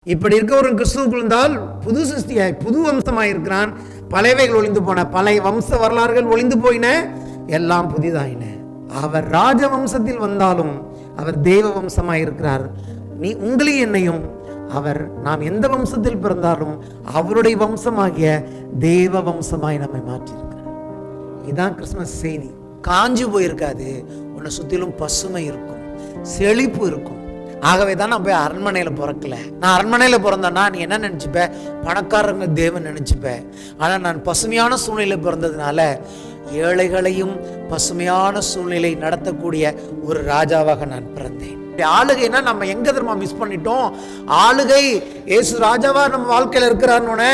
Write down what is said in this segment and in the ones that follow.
இப்படி இருக்க ஒரு கிறிஸ்துவுக்குள் இருந்தால் புது சிருஷ்டியாய் புது வம்சமாய் இருக்கிறான். பழையவைகள் ஒளிந்து போன, பழைய வம்ச வரலாறுகள் ஒளிந்து போயின, எல்லாம் புதிதாயின. அவர் ராஜ வம்சத்தில் வந்தாலும் அவர் தேவ வம்சமாய் இருக்கிறார். நீ உங்களையும் என்னையும் அவர் நாம் எந்த வம்சத்தில் பிறந்தாலும் அவருடைய வம்சமாகிய தேவ வம்சமாய் நம்மை மாற்றியிருக்கிறார். இதுதான் கிறிஸ்துமஸ் செய்தி. காஞ்சி போயிருக்காது, உன்னை சுத்திலும் பசுமை இருக்கும், செழிப்பு இருக்கும். ஆகவே தான் நான் போய் அரண்மனையில் பிறக்கல. நான் அரண்மனையில் பிறந்தேன்னா நீ என்ன நினச்சிப்ப? பணக்காரங்க தேவன் நினச்சிப்ப. ஆனால் நான் பசுமையான சூழ்நிலை பிறந்ததுனால ஏழைகளையும் பசுமையான சூழ்நிலை நடத்தக்கூடிய ஒரு ராஜாவாக நான் பிறந்தேன். ஆளுகைனா நம்ம எங்க தெரியுமா மிஸ் பண்ணிட்டோம்? ஆளுகை இயேசு ராஜாவா நம்ம வாழ்க்கையில் இருக்கிறார்னு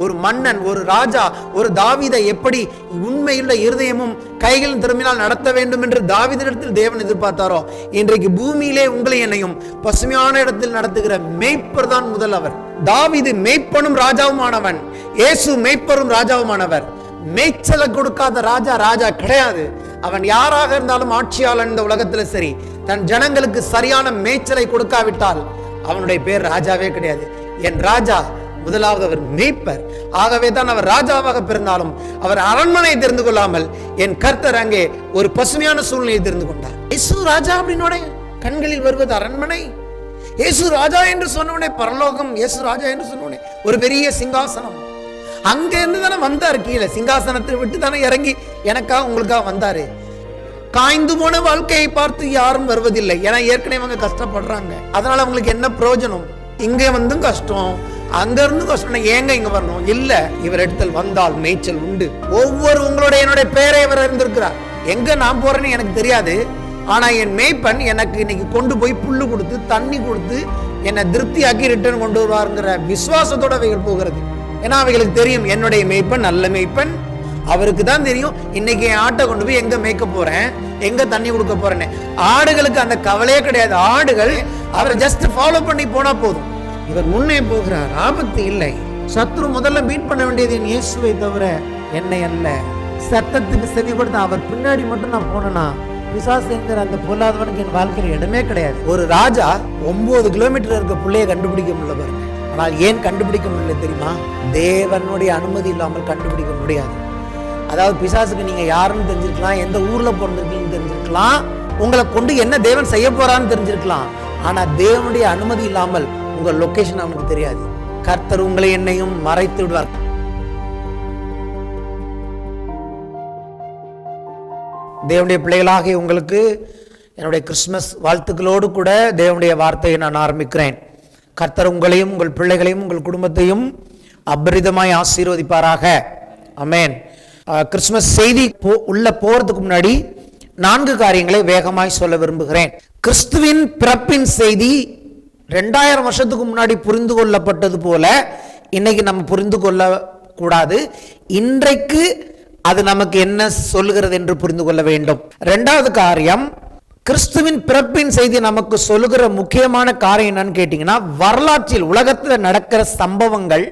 ஒரு மன்னன், ஒரு ராஜா, ஒரு தாவீதை எப்படி உண்மையுள்ள இருதயமும் கைகளும் திரும்பினால் நடத்த வேண்டும் என்று தாவீதிடத்தில் தேவன் எதிர்பார்த்தாரோ, இன்றைக்கு பூமியிலே உங்களை என்னையும் பசுமையான இடத்தில் நடத்துகிற மேய்ப்பர் தான் முதல் அவர். தாவீது மேய்ப்பனும் ராஜாவுமானவன், இயேசு மேய்ப்பரும் ராஜாவுமானவர். மேய்ச்சலை கொடுக்காத ராஜா ராஜா கிடையாது. அவன் யாராக இருந்தாலும் ஆட்சியாளன் இந்த உலகத்துல சரி, தன் ஜனங்களுக்கு சரியான மேய்ச்சலை கொடுக்காவிட்டால் அவனுடைய பேர் ராஜாவே கிடையாது. என் ராஜா முதலாவது அவர் மேய்ப்பர். ஆகவே தான் அவர் ராஜாவாக பிறந்தாலும் அவர் அரண்மனையை தெரிந்து கொள்ளாமல் என் கர்த்தர் அங்கே ஒரு பசுமையான சூழ்நிலையை தெரிந்து கொண்டார். இயேசு ராஜா அப்படின்னோட கண்களில் வருவது அரண்மனை. இயேசு ராஜா என்று சொன்னோடனே பரலோகம், இயேசு ராஜா என்று சொன்னோடனே ஒரு பெரிய சிங்காசனம். அங்க இருந்து தானே வந்தாரு, கீழே சிங்காசனத்தை விட்டு தானே இறங்கி எனக்காக உங்களுக்காக வந்தாரு. காய்ந்து போன வாழ்க்கையை பார்த்து யாரும் வருவதில்லை. ஏன்னா ஏற்கனவே அவங்க கஷ்டப்படுறாங்க. அதனால அவங்களுக்கு என்ன பிரயோஜனம்? இங்க வந்தும் கஷ்டம், அங்க இருந்தும் கஷ்டம், ஏங்க இங்க வரணும்? இல்ல, இவர் இடத்தில் வந்தால் மேய்ச்சல் உண்டு. ஒவ்வொரு உங்களுடைய என்னுடைய பேரை இவர் இருந்திருக்கிறார். எங்க நான் போறேன்னு எனக்கு தெரியாது. ஆனா என் மேய்ப்பன் எனக்கு இன்னைக்கு கொண்டு போய் புல்லு கொடுத்து தண்ணி கொடுத்து என்னை திருப்தியாக்கி ரிட்டர்ன் கொண்டு வருவாருங்கிற விசுவாசத்தோட அவைகள் போகிறது. ஏன்னா அவைகளுக்கு தெரியும் என்னுடைய மேய்ப்பன் நல்ல மேய்ப்பன். அவருக்கு தான் தெரியும் இன்னைக்கு என் ஆட்டை கொண்டு போய் எங்க மேய்க்க போறேன், எங்க தண்ணி கொடுக்க போறேன்னு. ஆடுகளுக்கு அந்த கவலையே கிடையாது. ஆடுகள் அவரை ஜஸ்ட் ஃபாலோ பண்ணி போனா போதும். இவர் முன்னே போகிறார், ஆபத்து இல்லை. சத்ரு முதல்ல மீட் பண்ண வேண்டியது என் இயேசுவை தவிர என்னை அல்ல. சத்தத்துக்கு செவி கொடுத்த அவர் பின்னாடி மட்டும் நான் போனேன்னா பிசாசு என்கிற அந்த பொல்லாதவனுக்கு என் வாழ்க்கையில் இடமே கிடையாது. ஒரு ராஜா 9 கிலோமீட்டர் இருக்க பிள்ளைய கண்டுபிடிக்க முடியல பாருங்க. ஆனால் ஏன் கண்டுபிடிக்க முடியல தெரியுமா? தேவனுடைய அனுமதி இல்லாமல் கண்டுபிடிக்க முடியாது. அதாவது பிசாசுக்கு நீங்க யாருன்னு தெரிஞ்சிருக்கலாம், எந்த ஊர்ல பிறந்திருக்கீங்கன்னு தெரிஞ்சிருக்கலாம், உங்களை கொண்டு என்ன தேவன் செய்ய போறான்னு தெரிஞ்சிருக்கலாம். ஆனா தேவனுடைய அனுமதி இல்லாமல் உங்க லொகேஷன் அவனுக்கு தெரியாது. கர்த்தர் உங்களை என்னையும் மறைத்து விடுவார். தேவனுடைய பிள்ளைகளாக உங்களுக்கு என்னுடைய கிறிஸ்துமஸ் வாழ்த்துக்களோடு கூட தேவனுடைய வார்த்தையை நான் ஆரம்பிக்கிறேன். கர்த்தர் உங்களையும் உங்கள் பிள்ளைகளையும் உங்கள் குடும்பத்தையும் அபரிதமாய் ஆசீர்வதிப்பாராக. ஆமென். கிறிஸ்துமஸ் செய்தி உள்ள போறதுக்கு முன்னாடி 4 காரியங்களை வேகமாய் சொல்ல விரும்புகிறேன். கிறிஸ்துவின் பிறப்பின் செய்தி 2000 வருஷத்துக்கு முன்னாடி புரிந்து கொள்ளப்பட்டது போல இன்னைக்கு நம்ம புரிந்து கொள்ள கூடாது. இன்றைக்கு அது நமக்கு என்ன சொல்லுகிறது என்று புரிந்து கொள்ள வேண்டும். 2வது காரியம், கிறிஸ்துவின் பிறப்பின் செய்தி நமக்கு சொல்லுகிற முக்கியமான காரியம் என்னன்னு கேட்டீங்கன்னா, வரலாற்றில் உலகத்தில் நடக்கிற சம்பவங்கள்,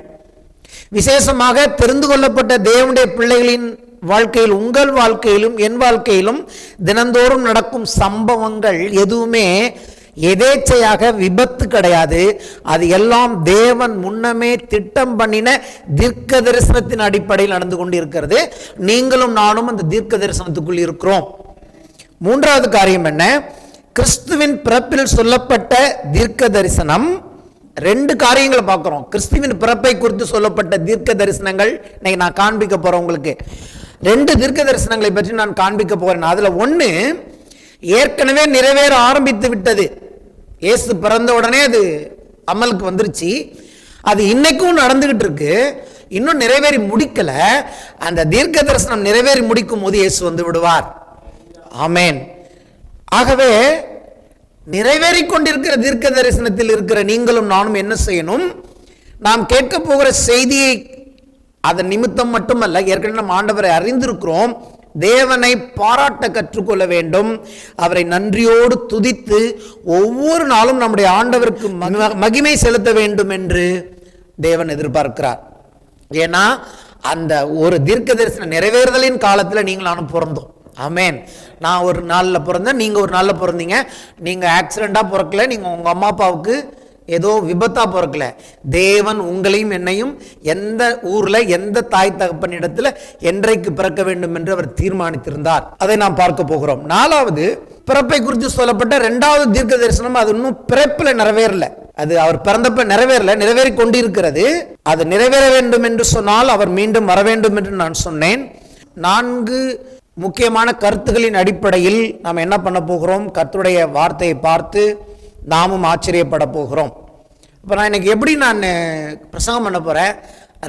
விசேஷமாக தெரிந்து கொள்ளப்பட்ட தேவனுடைய பிள்ளைகளின் வாழ்க்கையில், உங்கள் வாழ்க்கையிலும் என் வாழ்க்கையிலும் தினந்தோறும் நடக்கும் சம்பவங்கள் எதுவுமே எதேச்சையாக விபத்து கிடையாது. அது எல்லாம் தேவன் முன்னமே திட்டம் பண்ணின தீர்க்க தரிசனத்தின் அடிப்படையில் நடந்து கொண்டு இருக்கிறது. நீங்களும் நானும் அந்த தீர்க்க தரிசனத்துக்குள் இருக்கிறோம். 3வது காரியம் என்ன? கிறிஸ்துவின் பிறப்பில் சொல்லப்பட்ட தீர்க்க தரிசனம். 2 காரியங்களை பார்க்கிறோம். கிறிஸ்துவின் பிறப்பை குறித்து சொல்லப்பட்ட தீர்க்க தரிசனங்கள் இன்னைக்கு நான் காண்பிக்க போறேன். உங்களுக்கு 2 தீர்க்க தரிசனங்களை பற்றி நான் காண்பிக்க போறேன். அதுல 1 ஏற்கனவே நிறைவேற ஆரம்பித்து விட்டது. இயேசு பிறந்த உடனே அது அமலுக்கு வந்துருச்சு. அது இன்னைக்கும் நடந்துகிட்டு இருக்கு, இன்னும் நிறைவேறி முடிக்கல. அந்த தீர்க்க தரிசனம் நிறைவேறி முடிக்கும் போது இயேசு வந்து விடுவார். ஆமென். ஆகவே நிறைவேறி கொண்டிருக்கிற தீர்க்க தரிசனத்தில் இருக்கிற நீங்களும் நானும் என்ன செய்யணும்? நாம் கேட்க போகிற செய்தியை அதன் நிமித்தம் மட்டுமல்ல, ஏற்கனவே நம்ம ஆண்டவரை அறிந்திருக்கிறோம், தேவனை பாராட்ட கற்றுக்கொள்ள வேண்டும். அவரை நன்றியோடு துதித்து ஒவ்வொரு நாளும் நம்முடைய ஆண்டவருக்கு மகிமை செலுத்த வேண்டும் என்று தேவன் எதிர்பார்க்கிறார். ஏன்னா அந்த ஒரு தீர்க்க தரிசன நிறைவேறுதலின் காலத்தில் நீங்கள் நானும் பிறந்தோம். ஆமென். நான் ஒரு நாளில் பிறந்தேன், நீங்கள் ஒரு நாளில் பிறந்தீங்க. நீங்கள் ஆக்சிடெண்ட்டாக பிறக்கல, நீங்கள் உங்கள் அம்மா அப்பாவுக்கு ஏதோ விபத்தா பிறக்கல. தேவன் உங்களையும் என்னையும் எந்த ஊர்ல எந்த தாய் தகப்பனிடத்துல என்றைக்கு பிறக்க வேண்டும் என்று அவர் தீர்மானித்திருந்தார். அதை நாம் பார்க்க போகிறோம். 4வது பிறப்பை குறித்து சொல்லப்பட்ட 2வது தீர்க்க தரிசனம் அது இன்னும் பிறப்புல நிறைவேறல. அது அவர் பிறந்தப்ப நிறைவேறல, நிறைவேறி கொண்டிருக்கிறது. அது நிறைவேற வேண்டும் என்று சொன்னால் அவர் மீண்டும் வர வேண்டும் என்று நான் சொன்னேன். 4 முக்கியமான கருத்துகளின் அடிப்படையில் நாம் என்ன பண்ண போகிறோம்? கர்த்தருடைய வார்த்தையை பார்த்து நாமும் ஆச்சரியப்பட போகிறோம். இப்போ நான் இன்னைக்கு எப்படி நான் பிரசங்கம் பண்ண போறேன்?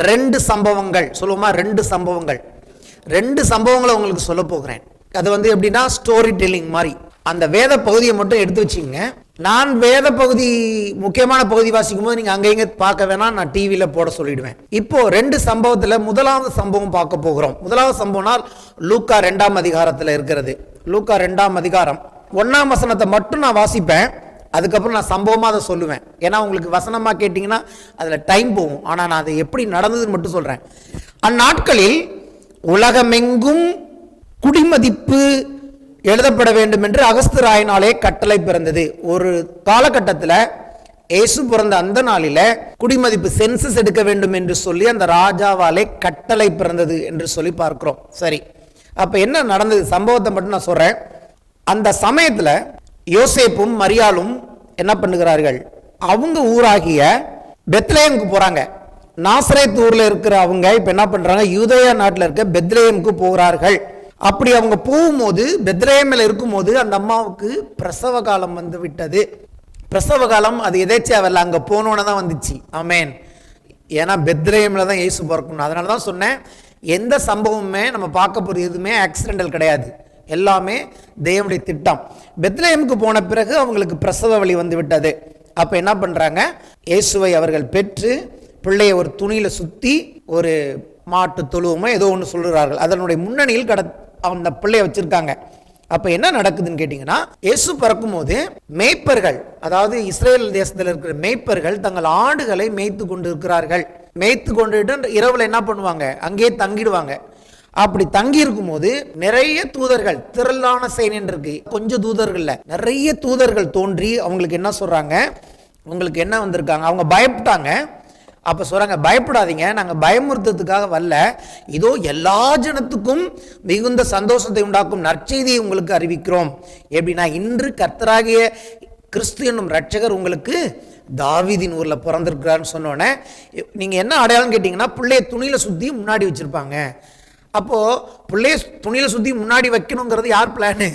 2 சம்பவங்கள் சொல்லுவோமா? 2 சம்பவங்களை உங்களுக்கு சொல்ல போகிறேன். அது எப்படின்னா ஸ்டோரி டெல்லிங் மாதிரி. அந்த வேத பகுதியை மட்டும் எடுத்து வச்சுங்க. நான் வேத பகுதி முக்கியமான பகுதி வாசிக்கும் போது நீங்க அங்கங்க பார்க்க வேணாம், நான் டிவியில போட சொல்லிடுவேன். இப்போ 2 சம்பவத்துல 1வது சம்பவம் பார்க்க போகிறோம். 1வது சம்பவம்னால் லூக்கா 2ஆம் அதிகாரத்தில் இருக்கிறது. லூக்கா 2ஆம் அதிகாரம் 1ஆம் வசனத்தை மட்டும் நான் வாசிப்பேன். அதுக்கப்புறம் நான் சம்பவமா அதை சொல்லுவேன். ஏன்னா உங்களுக்கு வசனமா கேட்டீங்கன்னா அதுல டைம் போகும். ஆனா நான் அதை எப்படி நடந்ததுன்னு மட்டும் சொல்றேன். அந்நாட்களில் உலகமெங்கும் குடிமதிப்பு எழுதப்பட வேண்டும் என்று அகஸ்தியராயனாலே கட்டளை பிறந்தது. ஒரு காலகட்டத்தில் இயேசு பிறந்த அந்த நாளில குடிமதிப்பு சென்சஸ் எடுக்க வேண்டும் என்று சொல்லி அந்த ராஜாவாலே கட்டளை பிறந்தது என்று சொல்லி பார்க்கிறோம். சரி, அப்ப என்ன நடந்தது? சம்பவத்தை மட்டும் நான் சொல்றேன். அந்த சமயத்துல யோசேப்பும் மரியாளும் என்ன பண்ணுகிறார்கள்? அவங்க ஊராகிய பெத்லெஹேமுக்கு போறாங்க. நாசரேத் ஊர்ல இருக்கிற அவங்க இப்ப என்ன பண்றாங்க? யூதேயா நாட்டில் இருக்க பெத்லெஹேமுக்கு போகிறார்கள். அப்படி அவங்க போகும்போது பெத்லெஹேமில் இருக்கும்போது அந்த அம்மாவுக்கு பிரசவ காலம் வந்து விட்டது. பிரசவ காலம் அது எதேச்சியா வரல, அங்க போனோன்னு தான் வந்துச்சு. ஆமேன். ஏன்னா பெத்லெஹேமில் தான் இயேசு பிறக்கணும். அதனால தான் சொன்னேன், எந்த சம்பவமுமே நம்ம பார்க்க போறது எதுவுமே ஆக்சிடென்டல் கிடையாது, எல்லாமே தேவனுடைய திட்டம். பெத்லெஹேமுக்கு போன பிறகு அவங்களுக்கு பிரசவ வலி வந்து விட்டது. அப்ப என்ன பண்றாங்க? இயேசுவை அவர்கள் பெற்று பிள்ளையை ஒரு துணியில சுத்தி ஒரு மாட்டு தொழுவமோ ஏதோ ஒன்று சொல்றார்கள், அதனுடைய முன்னணியில் அந்த பிள்ளைய வச்சிருக்காங்க. அப்ப என்ன நடக்குதுன்னு கேட்டீங்கன்னா, இயேசு பிறக்கும் போது மேய்ப்பர்கள், அதாவது இஸ்ரேல் தேசத்தில் இருக்கிற மேய்ப்பர்கள் தங்கள் ஆடுகளை மேய்த்து கொண்டு இருக்கிறார்கள். மேய்த்து கொண்டு இரவுல என்ன பண்ணுவாங்க? அங்கேயே தங்கிடுவாங்க. அப்படி தங்கி இருக்கும் போது நிறைய தூதர்கள், திரளான சேனை இருக்கு, கொஞ்சம் தூதர்கள் நிறைய தூதர்கள் தோன்றி அவங்களுக்கு என்ன சொல்றாங்க? உங்களுக்கு என்ன வந்திருக்காங்க? அவங்க பயப்பட்டாங்க. அப்ப சொல்றாங்க, பயப்படாதீங்க, நாங்க பயமுறுத்துறதுக்காக வரல, இதோ எல்லா ஜனத்துக்கும் மிகுந்த சந்தோஷத்தை உண்டாக்கும் நற்செய்தியை உங்களுக்கு அறிவிக்கிறோம். எப்படின்னா, இன்று கர்த்தராகிய கிறிஸ்து என்னும் ரட்சகர் உங்களுக்கு தாவீதின் ஊர்ல பிறந்திருக்கிறான்னு சொன்னோன்னே நீங்க என்ன அடையாளம் கேட்டீங்கன்னா, பிள்ளைய துணியில சுத்தி முன்னாடி வச்சிருப்பாங்க. அப்போ பிள்ளைய துணியில சுத்தி முன்னாடி வைக்கணுங்கிறது யார் பிளானு?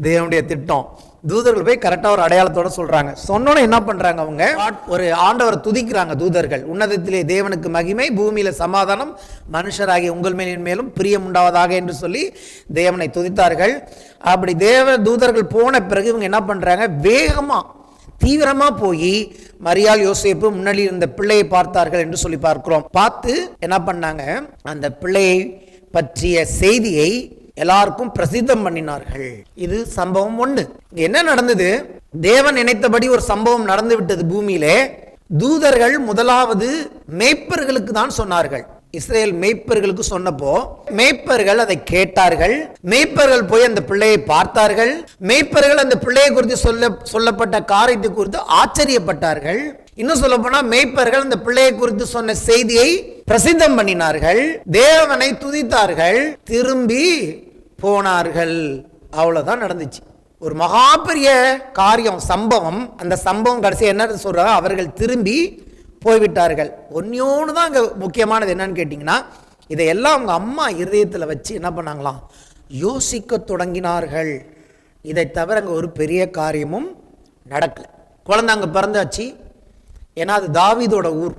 தேவனுடைய திட்டம். தூதர்கள் போய் கரெக்டா ஒரு அடையாளத்தோட சொல்றாங்க. சொன்னோன்னு என்ன பண்றாங்க? அவங்க ஒரு ஆண்டவரை துதிக்கிறாங்க தூதர்கள். உன்னதத்திலே தேவனுக்கு மகிமை, பூமியில சமாதானம், மனுஷராகிய உங்கள் மேலும் பிரியம் உண்டாவதாக என்று சொல்லி தேவனை துதித்தார்கள். அப்படி தூதர்கள் போன பிறகு இவங்க என்ன பண்றாங்க? வேகமா தீவிரமா போய் மரியாள் யோசேப்பு முன்னாடி இருந்த பிள்ளையை பார்த்தார்கள் என்று சொல்லி பார்க்கிறோம். பார்த்து என்ன பண்ணாங்க? அந்த பிள்ளையை பற்றிய செய்தியை எல்லாருக்கும் பிரசித்தம் பண்ணினார்கள். இது சம்பவம் 1. என்ன நடந்தது? தேவன் நினைத்தபடி ஒரு சம்பவம் நடந்து விட்டது பூமியிலே. தூதர்கள் முதலாவது மேய்ப்பர்களுக்கு தான் சொன்னார்கள். இஸ்ரேல் மேய்ப்பர்களுக்கு சொன்னப்போ மேய்ப்பர்கள் அதை கேட்டார்கள். மேய்ப்பர்கள் போய் அந்த பிள்ளையை பார்த்தார்கள். மேய்ப்பர்கள் அந்த பிள்ளையை குறித்து சொல்லப்பட்ட காரியத்தை குறித்து ஆச்சரியப்பட்டார்கள். இன்னும் சொல்ல போனா மேய்ப்பர்கள் அந்த பிள்ளையை குறித்து சொன்ன செய்தியை பிரசித்தம் பண்ணினார்கள், தேவனை துதித்தார்கள், திரும்பி போனார்கள். அவ்வளவுதான் நடந்துச்சு. ஒரு மகா பெரிய காரியம், சம்பவம். அந்த சம்பவம் கடைசி என்ன சொல்றாங்க? அவர்கள் திரும்பி போய்விட்டார்கள். ஒன்னோன்னு தான் அங்க முக்கியமானது என்னன்னு கேட்டீங்கன்னா, இதையெல்லாம் அவங்க அம்மா இருதயத்தில் வச்சு என்ன பண்ணாங்களாம்? யோசிக்க தொடங்கினார்கள். இதை தவிர அங்க ஒரு பெரிய காரியமும் நடக்கல. குழந்தை அங்க பிறந்தாச்சு. ஏன்னா அது தாவீதோட ஊர்.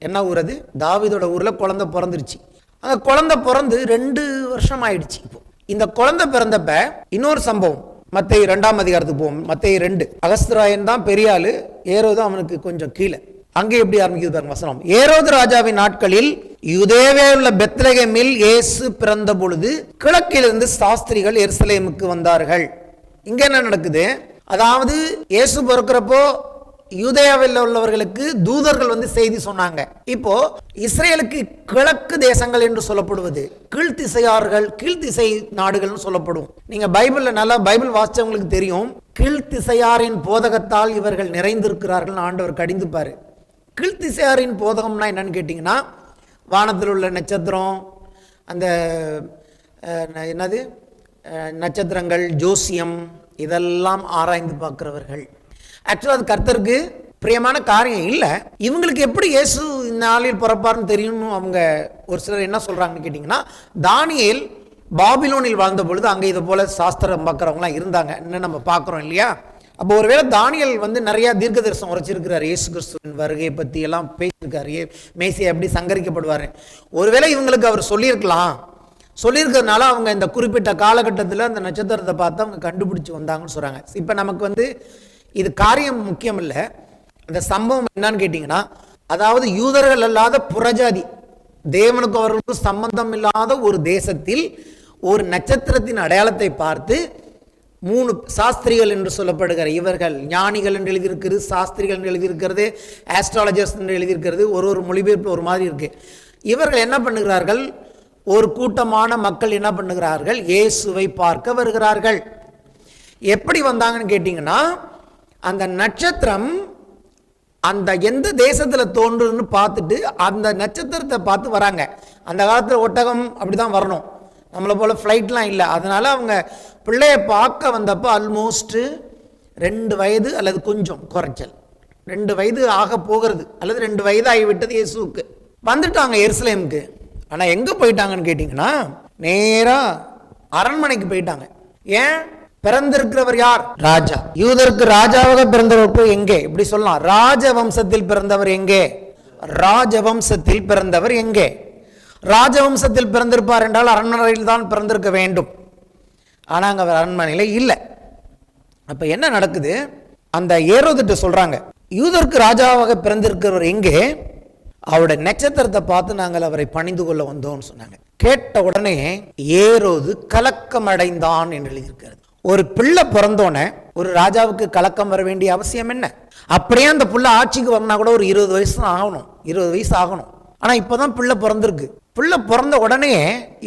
என்ன ஊர் அது? தாவீதோட ஊர்ல குழந்தை பிறந்துருச்சு. அந்த குழந்தை பிறந்து 2 வருஷம் ஆயிடுச்சு. இப்போ இந்த குழந்தை பிறந்தப்ப இன்னொரு சம்பவம் மத்தேயு 2ஆம் அதிகாரத்துக்கு போவோம். மத்தேயு 2. அகஸ்தியராயன் தான் பெரிய ஆளு, ஏரோது அவனுக்கு கொஞ்சம் கீழே. அங்கே எப்படி ஆரம்பிக்குது பாருங்க வசனம். ஏரோது ராஜாவின் நாட்களில் யூதேயாவில் உள்ள பெத்லெஹேமில் இயேசு பிறந்த பொழுது கிழக்கிலிருந்து சாஸ்திரிகள் எருசலேமுக்கு வந்தார்கள். இங்க என்ன நடக்குது? அதாவது இயேசு பிறக்கிறப்போ யூதேயாவில் உள்ளவர்களுக்கு தூதர்கள் வந்து செய்தி சொன்னாங்க. இப்போ இஸ்ரேலுக்கு கிழக்கு தேசங்கள் என்று சொல்லப்படுவது கீழ்த்திசையார்கள், கீழ்த்திசை நாடுகள் சொல்லப்படும். நீங்க பைபிள்ல நல்லா பைபிள் வாசிச்சவங்களுக்கு தெரியும், கீழ்த்திசையாரின் போதகத்தால் இவர்கள் நிறைந்திருக்கிறார்கள் ஆண்டவர் கடிந்துப்பாரு. கீழ்த்திசையாரின் போதகம்னா என்னன்னு கேட்டீங்கன்னா, வானத்தில் உள்ள நட்சத்திரம், அந்த என்னது நட்சத்திரங்கள், ஜோசியம், இதெல்லாம் ஆராய்ந்து பார்க்கிறவர்கள். ஆக்சுவலாக அது கர்த்தருக்கு பிரியமான காரியம் இல்லை. இவங்களுக்கு எப்படி இயேசு இந்த நாளில் பிறப்பார்னு தெரியும்னு அவங்க ஒரு சிலர் என்ன சொல்றாங்கன்னு கேட்டிங்கன்னா, தானியேல் பாபிலோனில் வாழ்ந்த பொழுது அங்கே இதை போல சாஸ்திரம் பார்க்குறவங்களாம் இருந்தாங்க, இன்னும் நம்ம பார்க்குறோம் இல்லையா. அப்போ ஒருவேளை தானியேல் வந்து நிறையா தீர்க்க தரிசனம் உரைச்சிருக்கிறார், இயேசு கிறிஸ்துவின் வருகையை பற்றி எல்லாம் பேசியிருக்காரு, மேசியா எப்படி சங்கரிக்கப்படுவார். ஒருவேளை இவங்களுக்கு அவர் சொல்லியிருக்கிறதுனால அவங்க இந்த குறிப்பிட்ட காலகட்டத்தில் அந்த நட்சத்திரத்தை பார்த்து அவங்க கண்டுபிடிச்சி வந்தாங்கன்னு சொல்கிறாங்க. இப்போ நமக்கு வந்து இது காரியம் முக்கியம் இல்லை, அந்த சம்பவம் என்னன்னு கேட்டிங்கன்னா, அதாவது யூதர்கள் அல்லாத புறஜாதி, தேவனுக்கு அவர்களுக்கும் சம்பந்தம் இல்லாத ஒரு தேசத்தில் ஒரு நட்சத்திரத்தின் அடையாளத்தை பார்த்து 3 சாஸ்திரிகள் என்று சொல்லப்படுகிற இவர்கள், ஞானிகள் என்று எழுதியிருக்கிறது, சாஸ்திரிகள் என்று எழுதியிருக்கிறது, ஆஸ்ட்ராலஜர்ஸ் என்று எழுதியிருக்கிறது, ஒரு மொழிபெயர்ப்பு ஒரு மாதிரி இருக்கு. இவர்கள் என்ன பண்ணுகிறார்கள், ஒரு கூட்டமான மக்கள் என்ன பண்ணுகிறார்கள், இயேசுவை பார்க்க வருகிறார்கள். எப்படி வந்தாங்கன்னு கேட்டிங்கன்னா, அந்த நட்சத்திரம் அந்த எந்த தேசத்தில் தோன்றுன்னு பார்த்துட்டு அந்த நட்சத்திரத்தை பார்த்து வராங்க. அந்த காலத்தில் ஒட்டகம் அப்படி தான் வரணும், நம்மளை போல் ஃப்ளைட்லாம் இல்லை. அதனால் அவங்க பிள்ளையை பார்க்க வந்தப்போ ஆல்மோஸ்ட்டு 2 வயது அல்லது கொஞ்சம் குறைச்சல், 2 வயது ஆக போகிறது அல்லது 2 வயது ஆகிவிட்டது இயேசுவுக்கு. வந்துட்டாங்க எருசலேமுக்கு. ஆனால் எங்கே போயிட்டாங்கன்னு கேட்டிங்கன்னா, நேராக அரண்மனைக்கு போயிட்டாங்க. ஏன்? பிறந்திருக்கிறவர் யார்? ராஜா. யூதருக்கு ராஜாவாக பிறந்தவர் எங்கே? இப்படி சொல்லலாம், ராஜவம்சத்தில் பிறந்தவர் எங்கே? ராஜவம்சத்தில் பிறந்தவர் எங்கே? ராஜவம்சத்தில் பிறந்திருப்பார் என்றால் அரண்மனையில் தான் பிறந்திருக்க வேண்டும். ஆனால் அங்கே அவர் அரண்மனையில் இல்லை. அப்போ என்ன நடக்குது, அந்த ஏரோதுட்டு சொல்கிறாங்க, யூதருக்கு ராஜாவாக பிறந்திருக்கிறவர் எங்கே? அவருடைய நட்சத்திரத்தை பார்த்து நாங்கள் அவரை பணிந்து கொள்ள வந்தோம்னு சொன்னாங்க. கேட்ட உடனே ஏரோது கலக்கம் அடைந்தான் என்று எழுதியிருக்கிறது. ஒரு பிள்ளை பிறந்தோன்னே ஒரு ராஜாவுக்கு கலக்கம் வர வேண்டிய அவசியம் என்ன? அப்படியே அந்த பிள்ளை ஆட்சிக்கு வரனா கூட ஒரு 20 வயசு தான் ஆகணும், 20 வயசு ஆகணும். ஆனால் இப்போதான் பிள்ளை பிறந்திருக்கு. பிள்ளை பிறந்த உடனே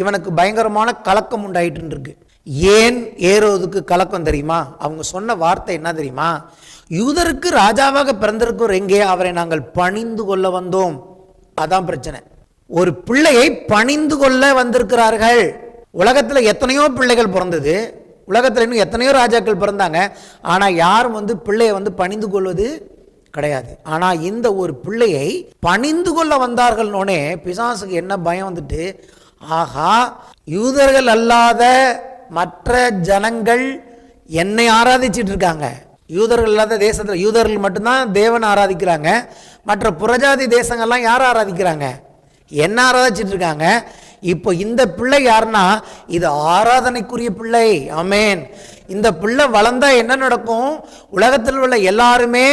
இவனுக்கு பயங்கரமான கலக்கம் உண்டாயிட்டு இருக்கு. ஏன் ஏரோதுக்கு கலக்கம் தெரியுமா? அவங்க சொன்ன வார்த்தை என்ன தெரியுமா? யூதருக்கு ராஜாவாக பிறந்திருக்கிறோர் எங்கே? அவரை நாங்கள் பணிந்து கொள்ள வந்தோம். அதான் பிரச்சனை. ஒரு பிள்ளையை பணிந்து கொள்ள வந்திருக்கிறார்கள். உலகத்தில் எத்தனையோ பிள்ளைகள் பிறந்தது, உலகத்தில் இன்னும் எத்தனையோ ராஜாக்கள் பிறந்தாங்க, ஆனால் யாரும் வந்து பிள்ளையை வந்து பணிந்து கொள்வது கிடையாது. ஆனால் இந்த ஒரு பிள்ளையை பணிந்து கொள்ள வந்தார்கள்னோடனே பிசாசுக்கு என்ன பயம் வந்துட்டு, ஆஹா, யூதர்கள் அல்லாத மற்ற ஜனங்கள் என்னை ஆராதிச்சிட்டு இருக்காங்க. யூதர்கள் இல்லாத தேசத்தில் யூதர்கள் மட்டும்தான் தேவனை ஆராதிக்கிறாங்க, மற்ற புறஜாதி தேசங்கள்லாம் யார் ஆராதிக்கிறாங்க? என்ன ஆராதிச்சிட்டு இருக்காங்க. இப்போ இந்த பிள்ளை யாருன்னா, இது ஆராதனைக்குரிய பிள்ளை. ஆமேன். இந்த பிள்ளை வளர்ந்தா என்ன நடக்கும்? உலகத்தில் உள்ள எல்லாருமே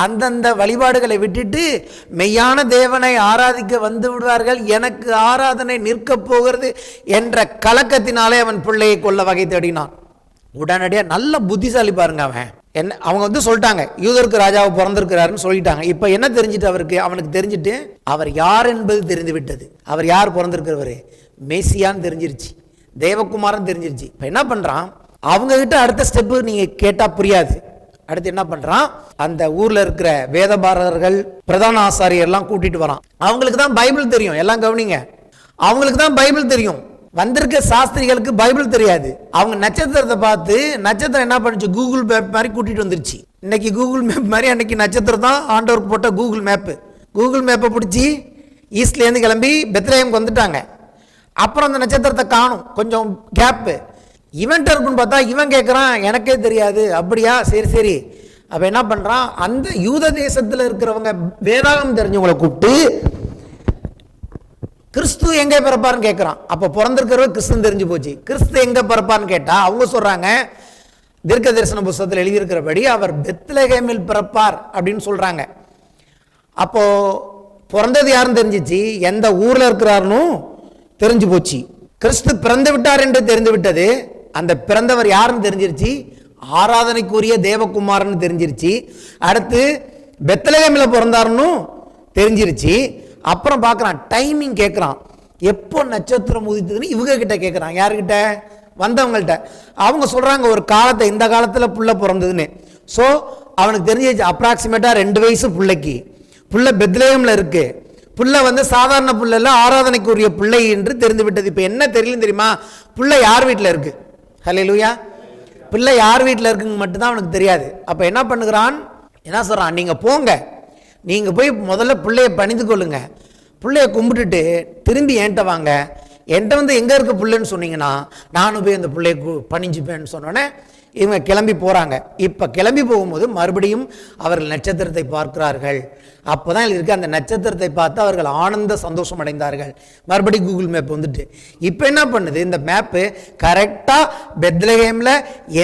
அந்தந்த வழிபாடுகளை விட்டுட்டு மெய்யான தேவனை ஆராதிக்க வந்து விடுவார்கள், எனக்கு ஆராதனை நிற்க போகிறது என்ற கலக்கத்தினாலே அவன் பிள்ளையை கொல்ல வகை தேடினான். உடனடியாக நல்ல புத்திசாலி பாருங்க அவன். என்ன அவங்க வந்து சொல்லிட்டாங்க, யூதருக்கு ராஜாவை பிறந்திருக்கிறாருன்னு சொல்லிட்டாங்க. இப்போ என்ன தெரிஞ்சிட்டு அவனுக்கு தெரிஞ்சிட்டு அவர் யார் என்பது தெரிந்து விட்டது. அவர் யார் பிறந்திருக்கிறவர்? மேசியான்னு தெரிஞ்சிருச்சு, தேவகுமாரன் தெரிஞ்சிருச்சு. இப்போ என்ன பண்ணுறான், அவங்க கிட்ட அடுத்த ஸ்டெப்பு நீங்கள் கேட்டால் புரியாது. அடுத்து என்ன பண்ணுறான், அந்த ஊரில் இருக்கிற வேதபாரகர்கள், பிரதான ஆசாரியர்லாம் கூட்டிட்டு வரான். அவங்களுக்கு தான் பைபிள் தெரியும், எல்லாம் கவனிங்க, அவங்களுக்கு தான் பைபிள் தெரியும். வந்திருக்க சாஸ்திரிகளுக்கு பைபிள் தெரியாது. அவங்க நட்சத்திரத்தை பார்த்து, நட்சத்திரம் என்ன பண்ணுச்சு, கூகுள் மேப் மாதிரி கூட்டிட்டு வந்துருச்சு. இன்னைக்கு கூகுள் மேப் மாதிரி அன்னைக்கு நட்சத்திரம் தான் ஆண்டவருக்கு போட்ட கூகுள் மேப்பு. கூகுள் மேப்பை பிடிச்சி ஈஸ்ட்லேருந்து கிளம்பி பெத்லஹேமுக்கு வந்துட்டாங்க. அப்புறம் அந்த நட்சத்திரத்தை காணும், கொஞ்சம் கேப்பு. இவன்ட்ட இருக்குன்னு பார்த்தா இவன் கேட்குறான், எனக்கே தெரியாது. அப்படியா, சரி சரி. அப்போ என்ன பண்ணுறான், அந்த யூத தேசத்தில் இருக்கிறவங்க வேதாகம் தெரிஞ்சவங்களை கூப்பிட்டு கிறிஸ்து எங்கே பிறப்பார்னு கேட்குறான். அப்போ பிறந்திருக்கிறவர் கிறிஸ்து தெரிஞ்சு போச்சு. கிறிஸ்து எங்கே பிறப்பார்னு கேட்டால் அவங்க சொல்கிறாங்க, தீர்க்க தரிசன புஸ்தகத்தில் எழுதியிருக்கிறபடி அவர் பெத்லஹேமில் பிறப்பார் அப்படின்னு சொல்கிறாங்க. அப்போது பிறந்தது யாருன்னு தெரிஞ்சிச்சு, எந்த ஊரில் இருக்கிறாருன்னு தெரிஞ்சு போச்சு. கிறிஸ்து பிறந்து விட்டார் என்று தெரிந்து விட்டது. அந்த பிறந்தவர் யாருன்னு தெரிஞ்சிருச்சு, ஆராதனைக்குரிய தேவகுமாரன் தெரிஞ்சிருச்சு. அடுத்து பெத்லகேமில் பிறந்தாருன்னு தெரிஞ்சிருச்சு. அப்புறம் பார்க்குறான், டைமிங் கேட்குறான், எப்போ நட்சத்திரம் உதித்ததுன்னு இவங்க கிட்ட கேட்குறான். யாருக்கிட்ட? வந்தவங்கள்ட்ட. அவங்க சொல்கிறாங்க ஒரு காலத்தை, இந்த காலத்தில் புள்ள பிறந்ததுன்னு. ஸோ அவனுக்கு தெரிஞ்சிச்சு அப்ராக்சிமேட்டாக 2 வயசு பிள்ளைக்கு. புள்ள பெத்லகேமில் இருக்கு. புள்ள வந்து சாதாரண புள்ள இல்லை, ஆராதனைக்குரிய பிள்ளை என்று தெரிந்து விட்டது. இப்போ என்ன தெரியலன்னு தெரியுமா? புள்ள யார் வீட்டில் இருக்கு? ஹல்லேலூயா. பிள்ளை யார் வீட்டில் இருக்குங்க மட்டும்தான் அவனுக்கு தெரியாது. அப்போ என்ன பண்ணுகிறான்? என்ன சொல்கிறான்? நீங்கள் போங்க, நீங்கள் போய் முதல்ல பிள்ளையை பணிந்து கொள்ளுங்க, பிள்ளையை கும்பிட்டுட்டு திரும்பி என்கிட்ட வாங்க, என்கிட்ட வந்து எங்கே இருக்க பிள்ளைன்னு சொன்னீங்கன்னா நானும் போய் அந்த பிள்ளையை பணிஞ்சுப்பேன்னு சொன்னோன்னே இவங்க கிளம்பி போகிறாங்க. இப்போ கிளம்பி போகும்போது மறுபடியும் அவர்கள் நட்சத்திரத்தை பார்க்கிறார்கள். அப்போ தான் இருக்கு, அந்த நட்சத்திரத்தை பார்த்து அவர்கள் ஆனந்த சந்தோஷம் அடைந்தார்கள். மறுபடியும் கூகுள் மேப் வந்துட்டு இப்போ என்ன பண்ணுது? இந்த மேப்பு கரெக்டாக பெத்லகேமில்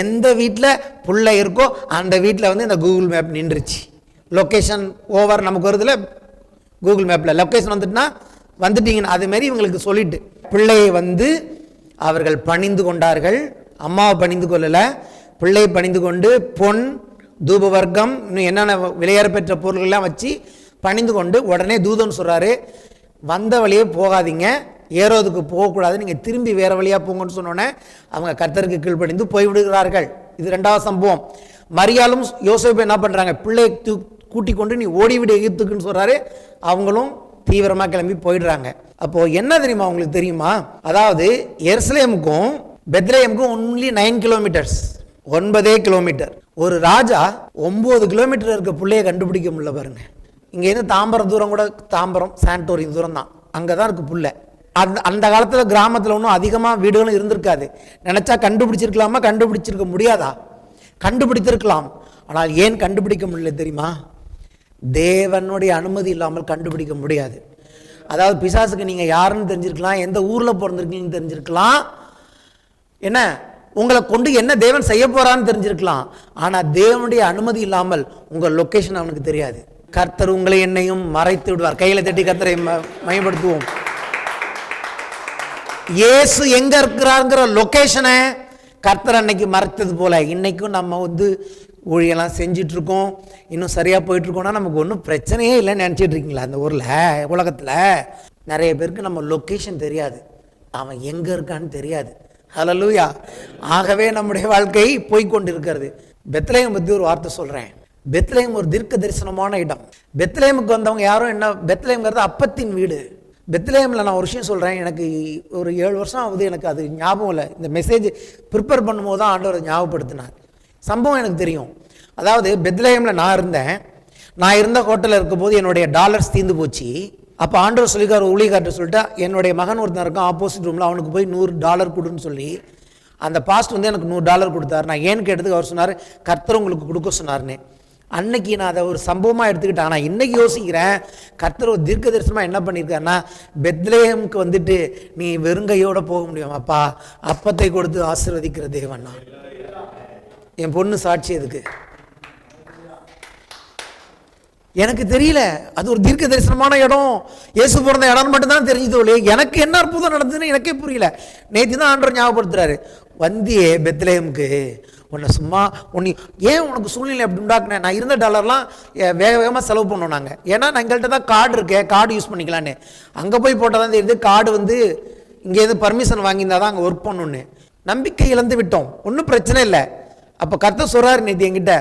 எந்த வீட்டில் புள்ள இருக்கோ அந்த வீட்டில் வந்து இந்த கூகுள் மேப் நின்றுச்சு. லொக்கேஷன் ஓவர் நமக்கு வருதுல கூகுள் மேப்பில் லொக்கேஷன் வந்துட்டுனா வந்துட்டீங்கன்னு அதுமாரி இவங்களுக்கு சொல்லிட்டு பிள்ளையை வந்து அவர்கள் பணிந்து கொண்டார்கள். அம்மாவை பணிந்து கொள்ளலை, பிள்ளையை பணிந்து கொண்டு பொன் தூப வர்க்கம் இன்னும் என்னென்ன விலையேற பெற்ற பொருள்கள்லாம் வச்சு பணிந்து கொண்டு உடனே தூதன் சொல்கிறாரு, வந்த வழியே போகாதீங்க, ஏரோதுக்கு போகக்கூடாது, நீங்கள் திரும்பி வேறு வழியாக போங்கன்னு சொன்னோன்னே அவங்க கர்த்தருக்கு கீழ்ப்படிந்து போய்விடுகிறார்கள். இது 2வது சம்பவம். மரியாளும் யோசேப்பு என்ன பண்ணுறாங்க? பிள்ளையை கூட்டி கொண்டு நீ ஓடிவிடு எகிப்துக்குன்னு சொல்கிறாரு. அவங்களும் தீவிரமாக கிளம்பி போயிடுறாங்க. அப்போது என்ன தெரியுமா? உங்களுக்கு தெரியுமா? அதாவது எருசலேமுக்கும் பெத்லகேமுக்கும் ஒன்லி 9 கிலோமீட்டர்ஸ், 9 கிலோமீட்டர். ஒரு ராஜா 9 கிலோமீட்டர் இருக்க பிள்ளையை கண்டுபிடிக்க முடியல பாருங்க. இங்கேருந்து தாம்பரம் தூரம் கூட, தாம்பரம் சாண்டோரின் தூரம் தான், அங்கே தான் இருக்குது புள்ள. அந்த காலத்தில் கிராமத்தில் ஒன்றும் அதிகமாக வீடுகளும் இருந்திருக்காது. நினச்சா கண்டுபிடிச்சிருக்கலாமா? கண்டுபிடிச்சிருக்க முடியாதா? கண்டுபிடித்திருக்கலாம். ஆனால் ஏன் கண்டுபிடிக்க முடியல தெரியுமா? தேவனுடைய அனுமதி இல்லாமல் கண்டுபிடிக்க முடியாது. அதாவது பிசாசுக்கு நீங்கள் யாருன்னு தெரிஞ்சிருக்கலாம், எந்த ஊரில் பிறந்திருக்கீங்கன்னு தெரிஞ்சிருக்கலாம், என்ன உங்களை கொண்டு என்ன தேவன் செய்ய போறான்னு தெரிஞ்சிருக்கலாம். ஆனால் தேவனுடைய அனுமதி இல்லாமல் உங்கள் லொக்கேஷன் அவனுக்கு தெரியாது. கர்த்தர் உங்களை என்னையும் மறைத்து விடுவார். கையில் தட்டி கர்த்தரை மையப்படுத்துவோம். இயேசு எங்க இருக்கிறாருங்கிற லொக்கேஷனை கர்த்தர் அன்னைக்கு மறைத்தது போல இன்னைக்கும் நம்ம வந்து ஊழியெல்லாம் செஞ்சிட்டு இருக்கோம், இன்னும் சரியாக போயிட்டு இருக்கோம்னா நமக்கு ஒன்றும் பிரச்சனையே இல்லைன்னு நினச்சிட்டு இருக்கீங்களா? அந்த ஊரில் உலகத்தில் நிறைய பேருக்கு நம்ம லொக்கேஷன் தெரியாது, அவன் எங்கே இருக்கான்னு தெரியாது. ஹல்லேலூயா. ஆகவே நம்முடைய வாழ்க்கை போய்கொண்டிருக்கிறது. பெத்லகேம் பற்றி ஒரு வார்த்தை சொல்கிறேன். பெத்லகேம் ஒரு தீர்க்க தரிசனமான இடம். பெத்லகேமுக்கு வந்தவங்க யாரும் என்ன, பெத்லகேம்ங்கிறது அப்பத்தின் வீடு. பெத்லகேமில் நான் ஒரு விஷயம் சொல்கிறேன், எனக்கு ஒரு 7 வருஷம் ஆகுது, எனக்கு அது ஞாபகம் இல்லை. இந்த மெசேஜ் ப்ரிப்பேர் பண்ணும்போது தான் ஆண்டவர் ஞாபகப்படுத்தினார். சம்பவம் எனக்கு தெரியும். அதாவது பெத்லகேமில் நான் இருந்த ஹோட்டலில் இருக்கும்போது என்னுடைய டாலர்ஸ் தீர்ந்து போச்சு. அப்போ ஆண்டவர் சொல்லிக்கார், ஊழியக்கார்ட்ட சொல்லிட்டா, என்னுடைய மகன் ஒருத்தன் இருக்கான் ஆப்போசிட் ரூமில், அவனுக்கு போய் $100 கொடுன்னு சொல்லி அந்த பாஸ்ட் வந்து எனக்கு $100 கொடுத்தாரு. நான் ஏன்னு கேட்டதுக்கு அவர் சொன்னார், கர்த்தர் உங்களுக்கு கொடுக்க சொன்னார்னு. அன்னைக்கு நான் அதை ஒரு சம்பவமாக எடுத்துக்கிட்டேன். ஆனால் இன்றைக்கி யோசிக்கிறேன், கர்த்தர் ஒரு தீர்க்க தரிசனமாக என்ன பண்ணியிருக்காருன்னா, பெத்லகேமுக்கு வந்துட்டு நீ வெறுங்கையோடு போக முடியுமாப்பா, அப்பத்தை கொடுத்து ஆசீர்வதிக்கிற தேவன்னா. என் பொண்ணு சாட்சி அதுக்கு. எனக்கு தெரியல, அது ஒரு தீர்க்க தரிசனமான இடம், இயேசு பிறந்த இடம் மட்டும்தான் தெரிஞ்சது. எனக்கு என்ன அற்புதம் நடந்ததுன்னு எனக்கே புரியல. நேற்று தான் ஆண்டவர் ஞாபகப்படுத்துறாரு, வந்தியே பெத்லகேமுக்கு, உன்னை சும்மா ஏன் உனக்கு சூழ்நிலை அப்படி உண்டாக்குனேன். நான் இருந்த டாலர்லாம் வேக வேகமாக செலவு பண்ணோம் நாங்கள். ஏன்னா எங்கள்கிட்ட தான் கார்டு இருக்கே, கார்டு யூஸ் பண்ணிக்கலான்னு. அங்கே போய் போட்டால் தான் தெரியுது, கார்டு வந்து இங்கேருந்து பர்மிஷன் வாங்கியிருந்தா தான் அங்கே ஒர்க் பண்ணணுன்னு. நம்பிக்கை இழந்து விட்டோம். ஒன்றும் பிரச்சனை இல்லை. அப்போ கர்த்தர் சொல்கிறாரு நேற்று என்கிட்ட,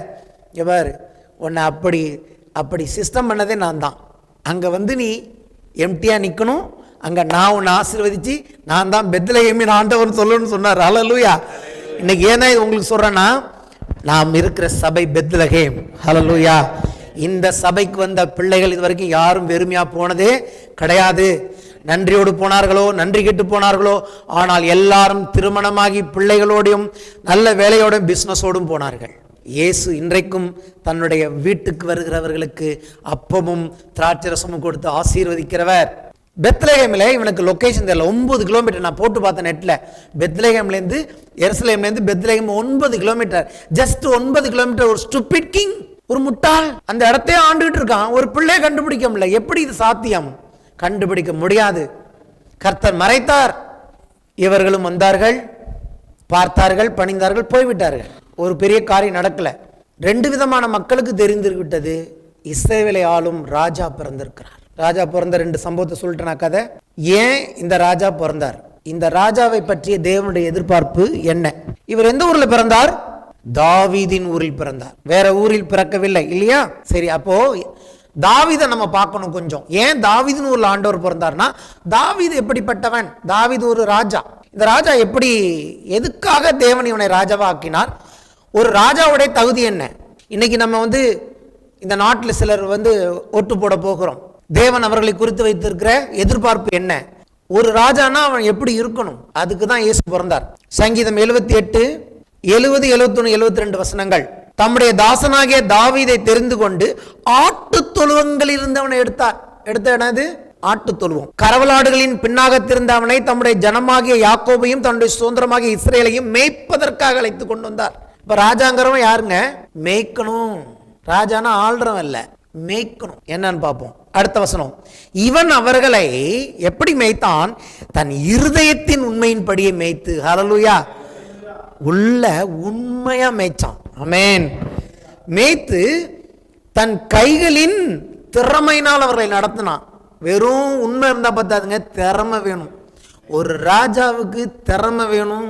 எவ்வாறு உன்னை அப்படி சிஸ்டம் பண்ணதே நான் தான். அங்கே வந்து நீ எம்டியாக நிற்கணும், அங்கே நான் உன்னை ஆசீர்வதித்து நான் தான் பெத்லகேமின் ஆண்டவர்னு சொல்லணும்னு சொன்னார். ஹல்லேலூயா. இன்னைக்கு ஏன்னா உங்களுக்கு சொல்கிறேன்னா, நாம் இருக்கிற சபை பெத்லகேம். ஹல்லேலூயா. இந்த சபைக்கு வந்த பிள்ளைகள் இது வரைக்கும் யாரும் வெறுமையாக போனதே கிடையாது. நன்றியோடு போனார்களோ, நன்றி கெட்டு போனார்களோ, ஆனால் எல்லாரும் திருமணமாகி பிள்ளைகளோடையும் நல்ல வேலையோடும் பிஸ்னஸோடும் போனார்கள். இயேசு இன்றைக்கும் தன்னுடைய வீட்டுக்கு வருகிறவர்களுக்கு அப்பமும் திராட்சரசமும் கொடுத்து ஆசீர்வதிக்கிறவர். பெத்லகேமில் இவனுக்கு லொக்கேஷன் தெரியல. 9 கிலோமீட்டர் நான் போட்டு பார்த்தேன் நெட்டில். பெத்லகேம்லேருந்து எருசலேம்லேருந்து பெத்லகேம் 9 கிலோமீட்டர். Just 9 kilometre. ஒரு ஸ்டூபிட் கிங், ஒரு முட்டாள் அந்த இடத்தையே ஆண்டுகிட்டு இருக்கான். ஒரு பிள்ளையை கண்டுபிடிக்க முடியல. எப்படி இது சாத்தியம்? கண்டுபிடிக்க முடியாது. கர்த்தர் மறைத்தார். இவர்களும் வந்தார்கள், பார்த்தார்கள், பணிந்தார்கள், போய்விட்டார்கள். ஒரு பெரிய காரியம் நடக்கல. 2 விதமான மக்களுக்கு தெரிந்து விட்டது, இஸ்ரவேலை ஆளும் ராஜா பிறந்திருக்கிறார். ராஜா பிறந்த 2 சம்பவத்தை சொல்லிட்டேனா கதை. ஏன் இந்த ராஜா பிறந்தார், இந்த ராஜாவை பற்றிய தேவனுடைய எதிர்பார்ப்பு என்ன? இவர் எந்த ஊர்ல பிறந்தார்? தாவீதின் ஊரில் பிறந்தார், வேற ஊரில் பிறக்கவில்லை இல்லையா? சரி, அப்போ தாவீதை நம்ம பார்க்கணும் கொஞ்சம். ஏன் தாவீதின் ஊர்ல ஆண்டவர் பிறந்தார்னா, தாவீது எப்படிப்பட்டவன்? தாவீது ஒரு ராஜா. இந்த ராஜா எப்படி, எதுக்காக தேவன் இவனை ராஜாவா ஆக்கினார்? ஒரு ராஜாவுடைய தகுதி என்ன? இன்னைக்கு நம்ம இந்த நாட்டில் சிலர் ஓட்டு போட போகிறோம். தேவன் அவர்களை குறித்து வைத்திருக்கிற எதிர்பார்ப்பு என்ன? ஒரு ராஜானா அவன் எப்படி இருக்கணும்? அதுக்கு தான் இயேசு பிறந்தார். சங்கீதம் 78, 70, 71, 72 வசனங்கள். தம்முடைய தாசனாகிய தாவீதை தெரிந்து கொண்டு ஆட்டு தொழுவங்களில் இருந்தவனை எடுத்தார். எடுத்த என்னது? ஆட்டு தொழுவம். கரவலாடுகளின் பின்னாக திருந்த அவனை தம்முடைய ஜனமாகிய யாக்கோபையும் தன்னுடைய சுதந்திரமாகிய இஸ்ரேலையும் மேய்ப்பதற்காக அழைத்து கொண்டு வந்தார். இப்ப ராஜாங்கிறவன் யாருங்க? மேய்க்கணும். ராஜானா ஆள்றவன் இல்ல, மேய்க்கணும். என்னன்னு பார்ப்போம். அடுத்த வசனம். இவன் அவர்களை எப்படி மேய்த்தான்? தன் இருதயத்தின் உண்மையின்படியே மேய்த்து. ஹல்லேலூயா. உள்ள உண்மையா மேய்ச்சான். ஆமென். மேய்த்து தன் கைகளின் திறமையினால் அவர்களை நடத்தினான். வெறும் உண்மை இருந்தா பார்த்தாதுங்க, திறமை வேணும். ஒரு ராஜாவுக்கு திறமை வேணும்,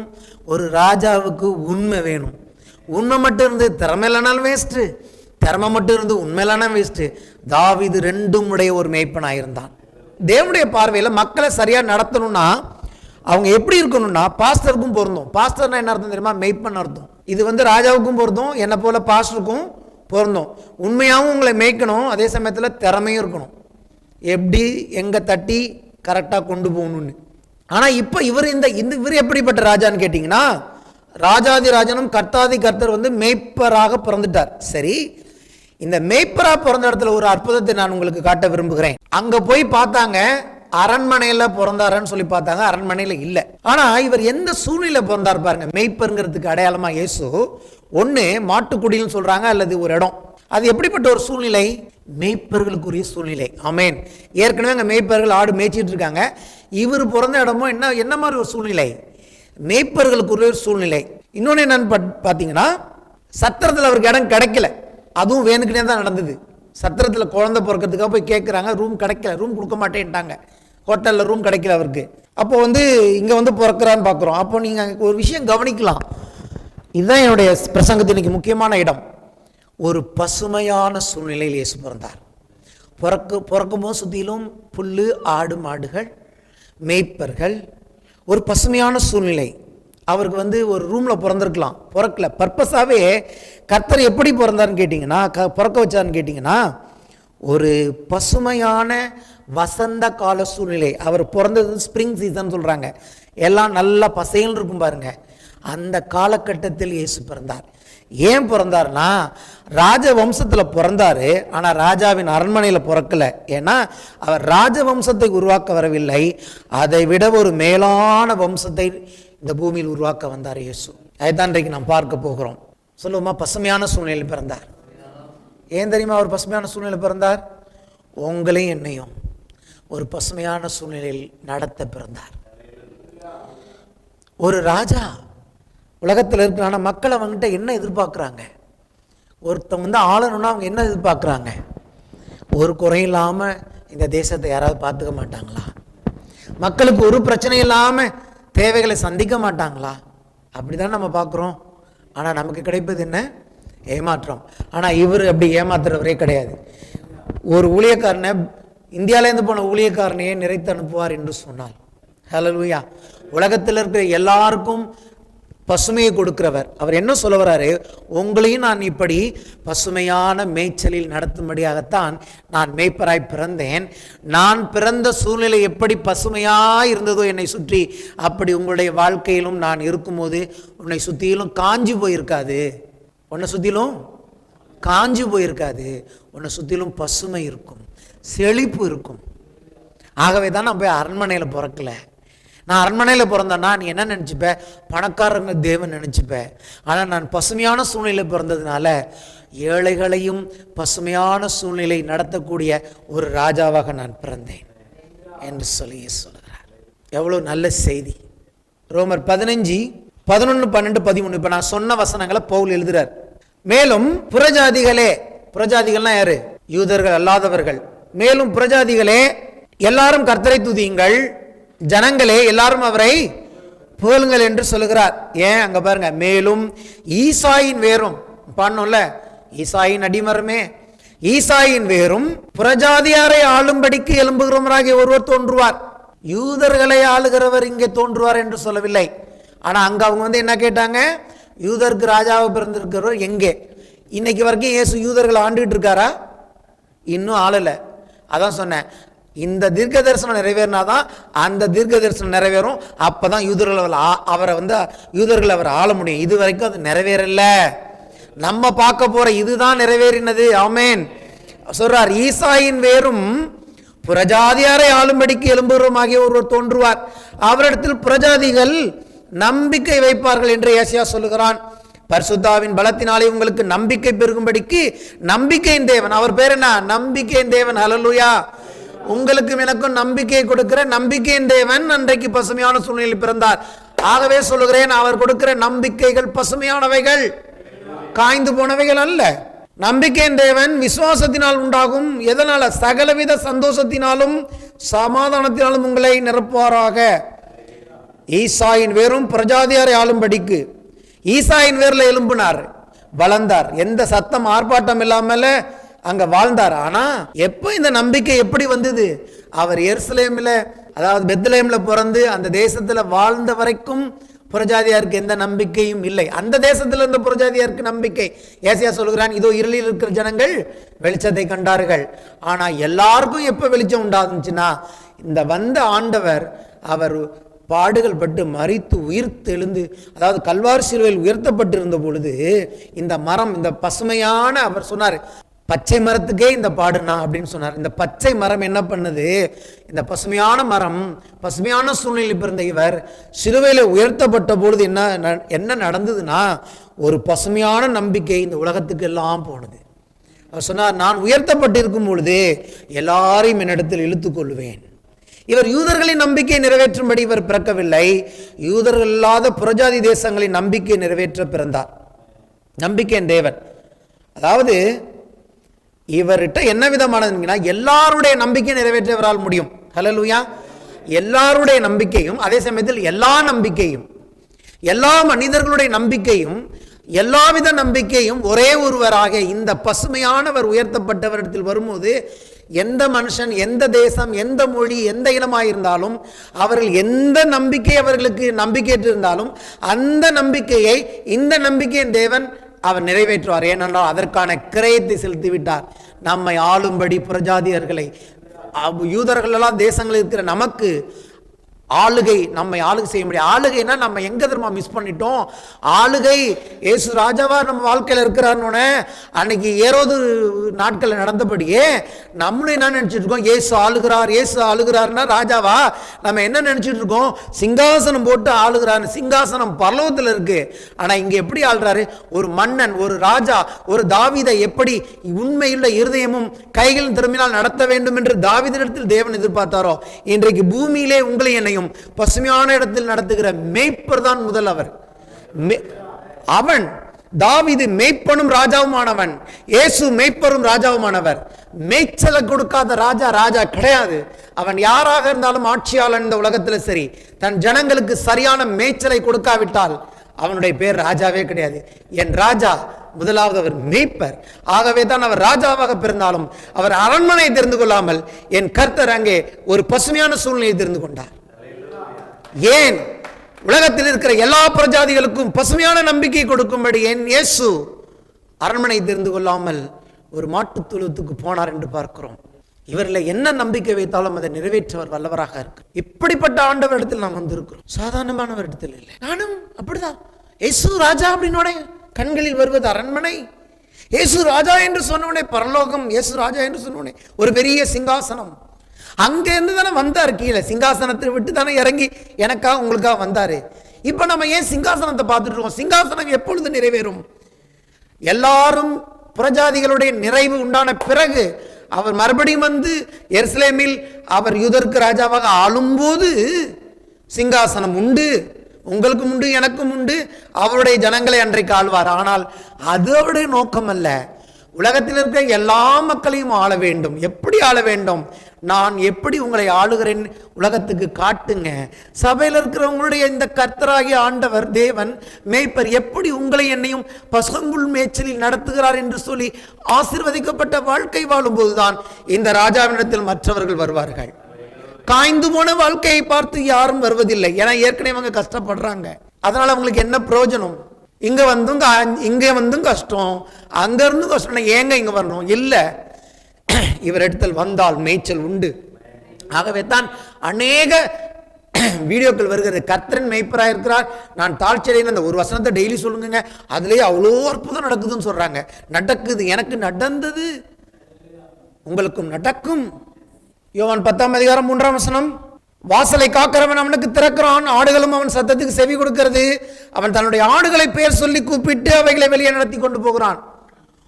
ஒரு ராஜாவுக்கு உண்மை வேணும். உண்மை மட்டும் இருந்து திறமை இல்லைனாலும் வேஸ்ட்டு, திறமை மட்டும் இருந்து உண்மை இல்லைனா வேஸ்ட்டு. தாவீது 2ம் உடைய ஒரு மேய்ப்பனாயிருந்தான். தேவனுடைய பார்வையில் மக்களை சரியாக நடத்தணும்னா அவங்க எப்படி இருக்கணும்னா, பாஸ்டருக்கும் பொருந்தும். பாஸ்டர்னா என்ன அர்த்தம் தெரியுமா? மேய்ப்பன் அர்த்தம். இது ராஜாவுக்கும் பொருந்தும், என்னை போல பாஸ்டருக்கும் பொருந்தும். உண்மையாகவும் உங்களை மேய்க்கணும், அதே சமயத்தில் திறமையும் இருக்கணும். எப்படி எங்கே தட்டி கரெக்டாக கொண்டு போகணும்னு. ஆனால் இப்போ இவர் இவர் எப்படிப்பட்ட ராஜான்னு கேட்டிங்கன்னா, ராஜாதி ராஜனும் கர்த்தாதி கர்த்தர் மேய்ப்பராக பிறந்துட்டார். சரி, இந்த மேய்ப்பரா பிறந்த இடத்துல ஒரு அற்புதத்தை நான் உங்களுக்கு காட்ட விரும்புகிறேன். அங்கே போய் பார்த்தாங்க, அரண்மனையில் பிறந்தாரன்னு சொல்லி பார்த்தாங்க, அரண்மனையில் இல்லை. ஆனால் இவர் எந்த சூழ்நிலை பிறந்தார் பாருங்க. மேய்ப்பருங்கிறதுக்கு அடையாளமா இயேசு ஒன்று மாட்டுக்குடின்னு சொல்றாங்க, அல்லது ஒரு இடம். அது எப்படிப்பட்ட ஒரு சூழ்நிலை? மேய்ப்பர்களுக்குரிய சூழ்நிலை. ஆமென். ஏற்கனவே அங்கே மேய்ப்பர்கள் ஆடு மேய்ச்சிட்டு இருக்காங்க. இவர் பிறந்த இடமோ என்ன மாதிரி ஒரு சூழ்நிலை? மேய்ப்பர்களுக்குரிய ஒரு சூழ்நிலை. இன்னொன்று என்னன்னு பார்த்தீங்கன்னா, சத்திரத்தில் அவருக்கு இடம் கிடைக்கல. அதுவும் வேணுக்குனே தான் நடந்தது. சத்திரத்தில் குழந்தை பிறக்கிறதுக்காக போய் கேட்குறாங்க, ரூம் கிடைக்கல, ரூம் கொடுக்க மாட்டேன்ட்டாங்க. ஹோட்டலில் ரூம் கிடைக்கல அவருக்கு. அப்போ இங்கே பிறக்கிறான்னு பார்க்குறோம். அப்போ நீங்கள் ஒரு விஷயம் கவனிக்கலாம். இதுதான் என்னுடைய பிரசங்கத்தின் இன்னைக்கு முக்கியமான இடம். ஒரு பசுமையான சூழ்நிலையில் இயேசு பிறந்தார். பிறக்கும்போது சுற்றிலும் புல், ஆடு, மாடுகள், மேய்ப்பர்கள், ஒரு பசுமையான சூழ்நிலை. அவருக்கு ஒரு ரூமில் பிறந்திருக்கலாம், பிறக்கல. பர்பஸாகவே கர்த்தர் எப்படி பிறந்தார்னு கேட்டிங்கன்னா, பிறக்க வச்சார்னு கேட்டிங்கன்னா, ஒரு பசுமையான வசந்த கால சூழ்நிலை. அவர் பிறந்தது ஸ்ப்ரிங் சீசன் சொல்கிறாங்க, எல்லாம் நல்லா பசைன்னு இருக்கும் பாருங்க. அந்த காலகட்டத்தில் இயேசு பிறந்தார். ஏன் பிறந்தார்னா, ராஜ வம்சத்தில் பிறந்தாரு, ஆனால் ராஜாவின் அரண்மனையில் பிறக்கல. ஏன்னா அவர் ராஜ வம்சத்தை உருவாக்க வரவில்லை, அதை விட ஒரு மேலான வம்சத்தை இந்த பூமியில் உருவாக்க வந்தார் இயேசு. அதுதான் இன்றைக்கு நாம் பார்க்க போகிறோம். சொல்லுவோமா? பசுமையான சூழ்நிலையில் பிறந்தார். ஏன் தெரியுமா அவர் பசுமையான சூழ்நிலையில் பிறந்தார்? உங்களையும் என்னையும் ஒரு பசுமையான சூழ்நிலையில் நடத்த பிறந்தார். ஒரு ராஜா உலகத்தில் இருக்கிறான மக்கள் அவங்ககிட்ட என்ன எதிர்பார்க்குறாங்க? ஒருத்தவங்க ஆளணும்னா அவங்க என்ன எதிர்பார்க்குறாங்க? ஒரு குறையும் இல்லாமல் இந்த தேசத்தை யாராவது பார்த்துக்க மாட்டாங்களா? மக்களுக்கு ஒரு பிரச்சனை இல்லாமல் தேவைகளை சந்திக்க மாட்டாங்களா? அப்படிதான் நம்ம பார்க்குறோம். ஆனால் நமக்கு கிடைப்பது என்ன? ஏமாற்றம். ஆனால் இவர் அப்படி ஏமாத்துறவரே கிடையாது. ஒரு ஊழியக்காரனை, இந்தியாவிலேருந்து போன ஊழியக்காரனையே நிறைத்து அனுப்புவார் என்று சொன்னார். ஹல்லேலூயா. உலகத்தில் இருக்கிற எல்லாருக்கும் பசுமையை கொடுக்கிறவர். அவர் என்ன சொல்ல வர்றாரு? உங்களையும் நான் இப்படி பசுமையான மேய்ச்சலில் நடத்தும்படியாகத்தான் நான் மேய்ப்பராய் பிறந்தேன். நான் பிறந்த சூழ்நிலை எப்படி பசுமையாக இருந்ததோ என்னை சுற்றி, அப்படி உங்களுடைய வாழ்க்கையிலும் நான் இருக்கும்போது உன்னை சுற்றிலும் காஞ்சி போயிருக்காது. உன்னை சுற்றிலும் காஞ்சி போயிருக்காது. உன்னை சுற்றிலும் பசுமை இருக்கும், செழிப்பு இருக்கும். ஆகவே தான் நான் போய் அரண்மனையில் பிறக்கல. நான் அரண்மனையில் பிறந்தேன்னா நீ என்ன நினச்சிப்ப? பணக்காரங்க தேவன் நினச்சிப்பேன். ஆனால் நான் பசுமையான சூழ்நிலையில் பிறந்ததுனால ஏழைகளையும் பசுமையான சூழ்நிலை நடத்தக்கூடிய ஒரு ராஜாவாக நான் பிறந்தேன் என்று சொல்லுகிறார். எவ்வளோ நல்ல செய்தி. ரோமர் 15, 11, 12, 13 இப்போ நான் சொன்ன வசனங்களை பவுல் எழுதுறார். மேலும் புறஜாதிகளே, புறஜாதிகள்னா யாரு? யூதர்கள் அல்லாதவர்கள். மேலும் புறஜாதிகளே எல்லாரும் கர்த்தரை துதியுங்கள், ஜனங்களே எல்லாரும் அவரை புகழுங்கள் என்று சொல்லுகிறார். ஏன் அங்க பாருங்க, மேலும் ஈசாயின் வேரும் பண்ணோம்ல, ஈசாயின் அடிமரமே, ஈசாயின் வேரும் புறஜாதியாரை ஆளும்படிக்கு எழும்புகிறவராகிய ஒருவர் தோன்றுவார். யூதர்களை ஆளுகிறவர் இங்கே தோன்றுவார் என்று சொல்லவில்லை. ஆனா அங்க அவங்க என்ன கேட்டாங்க, யூதருக்கு ராஜாவை பிறந்திருக்கிறவர் எங்கே? இன்னைக்கு வரைக்கும் இயேசு யூதர்களை ஆண்டுகிட்டு இருக்காரா? இன்னும் ஆளல. அதான் சொன்னேன், இந்த தீர்க்க தரிசனம் நிறைவேறினாதான் அந்த தீர்க்க தரிசனம் நிறைவேறும். அப்பதான் யூதர்கள் அவரை யூதர்கள் அவர் ஆள முடியும். இது வரைக்கும் அது நிறைவேறல. நம்ம பார்க்க போற இதுதான் நிறைவேறினது. ஆமேன் சொல்றார். ஈசாயின் வேரும் புறஜாதியாரை ஆளும்படிக்கு எழும்புகிறவராகிய ஒருவர் தோன்றுவார், அவரிடத்தில் புறஜாதிகள் நம்பிக்கை வைப்பார்கள் என்று ஏசாயா சொல்லுகிறான். பரிசுத்தாவின் பலத்தினாலே உங்களுக்கு நம்பிக்கை பெருகும்படிக்கு நம்பிக்கையின் தேவன், அவர் பேர் என்ன? நம்பிக்கையின் தேவன். ஹல்லேலூயா. உங்களுக்கும் எனக்கும் நம்பிக்கை கொடுக்கிற நம்பிக்கையின் தேவன் அன்றைக்கு பசுமையான சூழ்நிலையில் பிறந்தார். ஆகவே சொல்லுகிறேன், அவர் கொடுக்கிற நம்பிக்கைகள் பசுமையானவைகள், காய்ந்து போனவைகள் அல்ல. நம்பிக்கையின் தேவன் விசுவாசத்தினால் உண்டாகும். எதனால? சகலவித சந்தோஷத்தினாலும் சமாதானத்தினாலும் உங்களை நிரப்புவாராக. ஈசாயின் வேரும் பிரஜாதியாரை ஆளும்படிக்கு. ஈசாயின் வேர்ல எழும்பினார், வளர்ந்தார், எந்த சத்தம் ஆர்ப்பாட்டம் இல்லாமல அங்க வாழ்ந்தார். ஆனா எப்ப இந்த நம்பிக்கை எப்படி வந்தது? அவர் எருசலேமில், அதாவது பெத்லஹேம்ல பிறந்து அந்த தேசத்துல வாழ்ந்த வரைக்கும் புறஜாதியாருக்கு எந்த நம்பிக்கையும் இல்லை. அந்த தேசத்துல இருந்த புறஜாதியாருக்கு நம்பிக்கை. ஏசாயா சொல்கிறான், இதோ இருளில் இருக்கிற ஜனங்கள் வெளிச்சத்தை கண்டார்கள். ஆனா எல்லாருக்கும் எப்ப வெளிச்சம் உண்டாச்சுன்னா, இந்த வந்த ஆண்டவர் அவர் பாடுகள் பட்டு மரித்து உயிர்த்து எழுந்து, அதாவது கல்வாரி சிலுவையில் உயர்த்தப்பட்டிருந்த பொழுது இந்த மரம், இந்த பசுமையான, அவர் சொன்னார் பச்சை மரத்துக்கே இந்த பாடுனா அப்படின்னு சொன்னார். இந்த பச்சை மரம் என்ன பண்ணுது? இந்த பசுமையான மரம், பசுமையான சூழ்நிலையில் பிறந்த இவர் சிலுவையில் உயர்த்தப்பட்ட பொழுது என்ன நடந்ததுன்னா, ஒரு பசுமையான நம்பிக்கை இந்த உலகத்துக்கு எல்லாம் போனது. அவர் சொன்னார், நான் உயர்த்தப்பட்டிருக்கும் பொழுது எல்லாரையும் என்னிடத்தில் இழுத்துக் கொள்வேன். இவர் யூதர்களின் நம்பிக்கையை நிறைவேற்றும்படி இவர் பிறக்கவில்லை, யூதர்கள் இல்லாத புறஜாதி தேசங்களின் நம்பிக்கையை நிறைவேற்ற பிறந்தார். நம்பிக்கையின் தேவன். அதாவது இவர்கிட்ட என்ன விதமானதுன்னா, எல்லாருடைய நம்பிக்கையை நிறைவேற்றவரால் முடியும். ஹல்லேலூயா. எல்லாருடைய நம்பிக்கையும், அதே சமயத்தில் எல்லா நம்பிக்கையும், எல்லா மனிதர்களுடைய நம்பிக்கையும், எல்லாவித நம்பிக்கையும் ஒரே ஒருவராக இந்த பசுமையானவர் உயர்த்தப்பட்டவரிடத்தில் வரும்போது, எந்த மனுஷன், எந்த தேசம், எந்த மொழி, எந்த இனமாயிருந்தாலும் அவர்கள் எந்த நம்பிக்கை அவர்களுக்கு நம்பிக்கையற்று இருந்தாலும் அந்த நம்பிக்கையை இந்த நம்பிக்கையின் தேவன் அவர் நிறைவேற்றுவார். ஏனென்றால் அதற்கான கிரயத்தை செலுத்தி விட்டார். நம்மை ஆளும்படி புறஜாதியர்களை, யூதர்கள் எல்லாம் தேசங்களில் இருக்கிற நமக்கு ஆளுகை, நம்மை ஆளுகை செய்ய முடியும். ஆளுகைனா நம்ம எங்க தெரியுமா மிஸ் பண்ணிட்டோம்? ஆளுகை இயேசு ராஜாவா நம்ம வாழ்க்கையில் இருக்கிறார்னு அன்னைக்கு ஏரோது நாட்கள் நடந்தபடியே நம்மளும் என்ன நினைச்சிட்டு இருக்கோம்? இயேசு ஆளுகிறார், இயேசு ஆளுகிறார்னா ராஜாவா நம்ம என்ன நினைச்சிட்டு இருக்கோம்? சிங்காசனம் போட்டு ஆளுகிறார். சிங்காசனம் பரலோகத்தில் இருக்கு. ஆனா இங்க எப்படி ஆளுறாரு? ஒரு மன்னன், ஒரு ராஜா, ஒரு தாவீதை எப்படி உண்மையுள்ள இருதயமும் கைகளும் திரும்பினால் நடத்த வேண்டும் என்று தாவீதிடத்தில் தேவன் எதிர்பார்த்தாரோ, இன்றைக்கு பூமியிலே உங்களை என்னை பசுமையான இடத்தில் நடத்துகிற மேய்ப்பர் தான் முதல். அவன் தாவீது மேய்ப்பனும் ராஜாவுமானவன், இயேசு மேய்ப்பரும் ராஜாவுமானவர். மேய்ச்சலை கொடுக்காத ராஜா ராஜா கிடையாது. அவன் யாராக இருந்தாலும் ஆட்சியாளன் இந்த உலகத்தில் சரி, தன் ஜனங்களுக்கு சரியான மேய்ச்சலை கொடுக்காவிட்டால் அவனுடைய பேர் ராஜாவே கிடையாது. என் ராஜா முதலாவது அவர் மேய்ப்பர். ஆகவே தான் அவர் ராஜாவாக பிறந்தாலும் அவர் அரண்மனையை தெரிந்து கொள்ளாமல் என் கர்த்தர் அங்கே ஒரு பசுமையான சூழ்நிலையை தெரிந்து கொண்டார். ஏன்? உலகத்தில் இருக்கிற எல்லா பிரஜாதிகளுக்கும் பசுமையான நம்பிக்கை கொடுக்கும்படி என் இயேசு அரண்மனை தெரிந்து கொள்ளாமல் ஒரு மாட்டுத் தொழுவத்துக்கு போனார் என்று பார்க்கிறோம். இவரில் என்ன நம்பிக்கை வைத்தாலும் அதை நிறைவேற்றவர் வல்லவராக இருக்கு. இப்படிப்பட்ட ஆண்டவரிடத்தில் நாம் வந்திருக்கிறோம், சாதாரணமானவரிடத்தில் இல்லை. நானும் அப்படிதான். இயேசு ராஜா அப்படின்னோட கண்களில் வருவது அரண்மனை. இயேசு ராஜா என்று சொன்னவனே பரலோகம். இயேசு ராஜா என்று சொன்னவனே ஒரு பெரிய சிங்காசனம். அங்கிருந்து தானே வந்தார் கீழே, சிங்காசனத்தை விட்டு தானே இறங்கி எனக்காக உங்களுக்காக வந்தாரு. இப்ப நம்ம ஏன் சிங்காசனத்தை பார்த்துட்டு இருக்கோம்? சிங்காசனம் எப்பொழுது நிறைவேறும்? எல்லாரும் புறஜாதிகளுடைய நிறைவு உண்டான பிறகு அவர் மறுபடியும் வந்து எருசலேமில் அவர் யூதருக்கு ராஜாவாக ஆளும்போது சிங்காசனம் உண்டு, உங்களுக்கும் உண்டு, எனக்கும் உண்டு. அவருடைய ஜனங்களை அன்றைக்கு ஆழ்வார். ஆனால் அது அவருடைய நோக்கம் அல்ல. உலகத்தில் இருக்கிற எல்லா மக்களையும் ஆள வேண்டும். எப்படி ஆள வேண்டும்? நான் எப்படி உங்களை ஆளுகிறேன் உலகத்துக்கு காட்டுங்க. சபையில் இருக்கிறவங்களுடைய இந்த கர்த்தராகிய ஆண்டவர் தேவன் மேய்ப்பர் எப்படி உங்களை என்னையும் பசும்புல் மேய்ச்சலில் நடத்துகிறார் என்று சொல்லி ஆசீர்வதிக்கப்பட்ட வாழ்க்கை வாழும்போதுதான் இந்த ராஜாவினிடத்தில் மற்றவர்கள் வருவார்கள். காய்ந்து போன வாழ்க்கையை பார்த்து யாரும் வருவதில்லை. ஏன்னா ஏற்கனவே அவங்க கஷ்டப்படுறாங்க. அதனால அவங்களுக்கு என்ன பிரயோஜனம்? இங்க வந்தும் கஷ்டம், அங்க இருந்தும் கஷ்டம், ஏங்க இங்க வரணும்? இல்ல, இவரிடத்தில் வந்தால் மேய்ச்சல் உண்டு. ஆகவே தான் அநேக வீடியோக்கள் வருகிறது. கர்த்தரின் மேய்ப்பராக இருக்கிறார், நான் தாழ்ச்சியடைந்த அந்த ஒரு வசனத்தை டெய்லி சொல்லுங்க, அதுலேயே அவ்வளோ அற்புதம் நடக்குதுன்னு சொல்றாங்க. நடக்குது, எனக்கு நடந்தது, உங்களுக்கும் நடக்கும். யோவான் 10:3 வாசலை காக்கிறவன் அவனுக்கு திறக்கிறான், ஆடுகளும் அவன் சத்தத்துக்கு செவி கொடுக்கிறது. அவன் தன்னுடைய ஆடுகளை பெயர் சொல்லி கூப்பிட்டு அவைகளை வெளியே நடத்தி கொண்டு போகிறான்.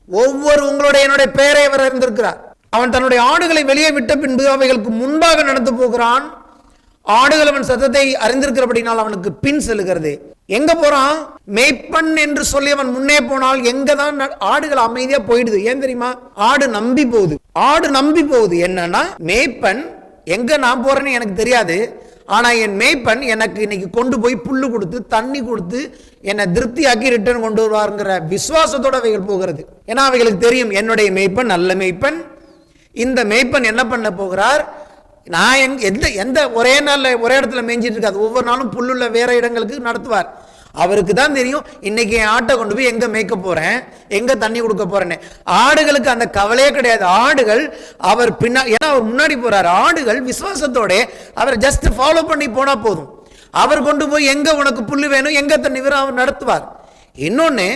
ஒவ்வொரு உங்களுடைய என்னுடைய பெயரை அவர் அறிந்திருக்கிறார். அவன் தன்னுடைய ஆடுகளை வெளியே விட்ட பின்பு அவைகளுக்கு முன்பாக நடந்து போகிறான். ஆடுகள் அவன் சத்தத்தை அறிந்திருக்கிறபடினால் அவனுக்கு பின் செல்லுகிறது. எங்க போறான்? மேய்ப்பன் என்று சொல்லி அவன் முன்னே போனால் எங்கதான் ஆடுகள் அமைதியா போயிடுது. ஏன் தெரியுமா? ஆடு நம்பி போகுது. ஆடு நம்பி போகுது. என்னன்னா, மேய்ப்பன் எங்க நான் போறேன்னு எனக்கு தெரியாது, ஆனா என் மேய்ப்பன் எனக்கு இன்னைக்கு கொண்டு போய் புல்லு கொடுத்து தண்ணி கொடுத்து என்னை திருப்தியாக்கி ரிட்டர்ன் கொண்டு வருவாருங்கிற விசுவாசத்தோட அவைகள் போகிறது. ஏன்னா அவைகளுக்கு தெரியும் என்னுடைய மேய்ப்பன் நல்ல மேய்ப்பன். இந்த மேய்ப்பன் என்ன பண்ண போகிறார்? நான் எந்த ஒரே நாள்ல ஒரே இடத்துல மேய்ஞ்சிட்டு இருக்காது, ஒவ்வொரு நாளும் புல்லுள்ள வேற இடங்களுக்கு நடத்துவார். அவருக்கு தான் தெரியும் இன்னைக்கு என் ஆட்டை கொண்டு போய் எங்க மேய்க்க போறேன், எங்க தண்ணி கொடுக்க போறேன்னு. ஆடுகளுக்கு அந்த கவலையே கிடையாது. ஆடுகள் அவர் ஏன்னா அவர் முன்னாடி போறாரு. ஆடுகள் விசுவாசத்தோட அவர் ஜஸ்ட் ஃபாலோ பண்ணி போனா போதும். அவர் கொண்டு போய் எங்க உனக்கு புல்லு வேணும், எங்க தண்ணி வேணும் அவர் நடத்துவார். இன்னொன்னு,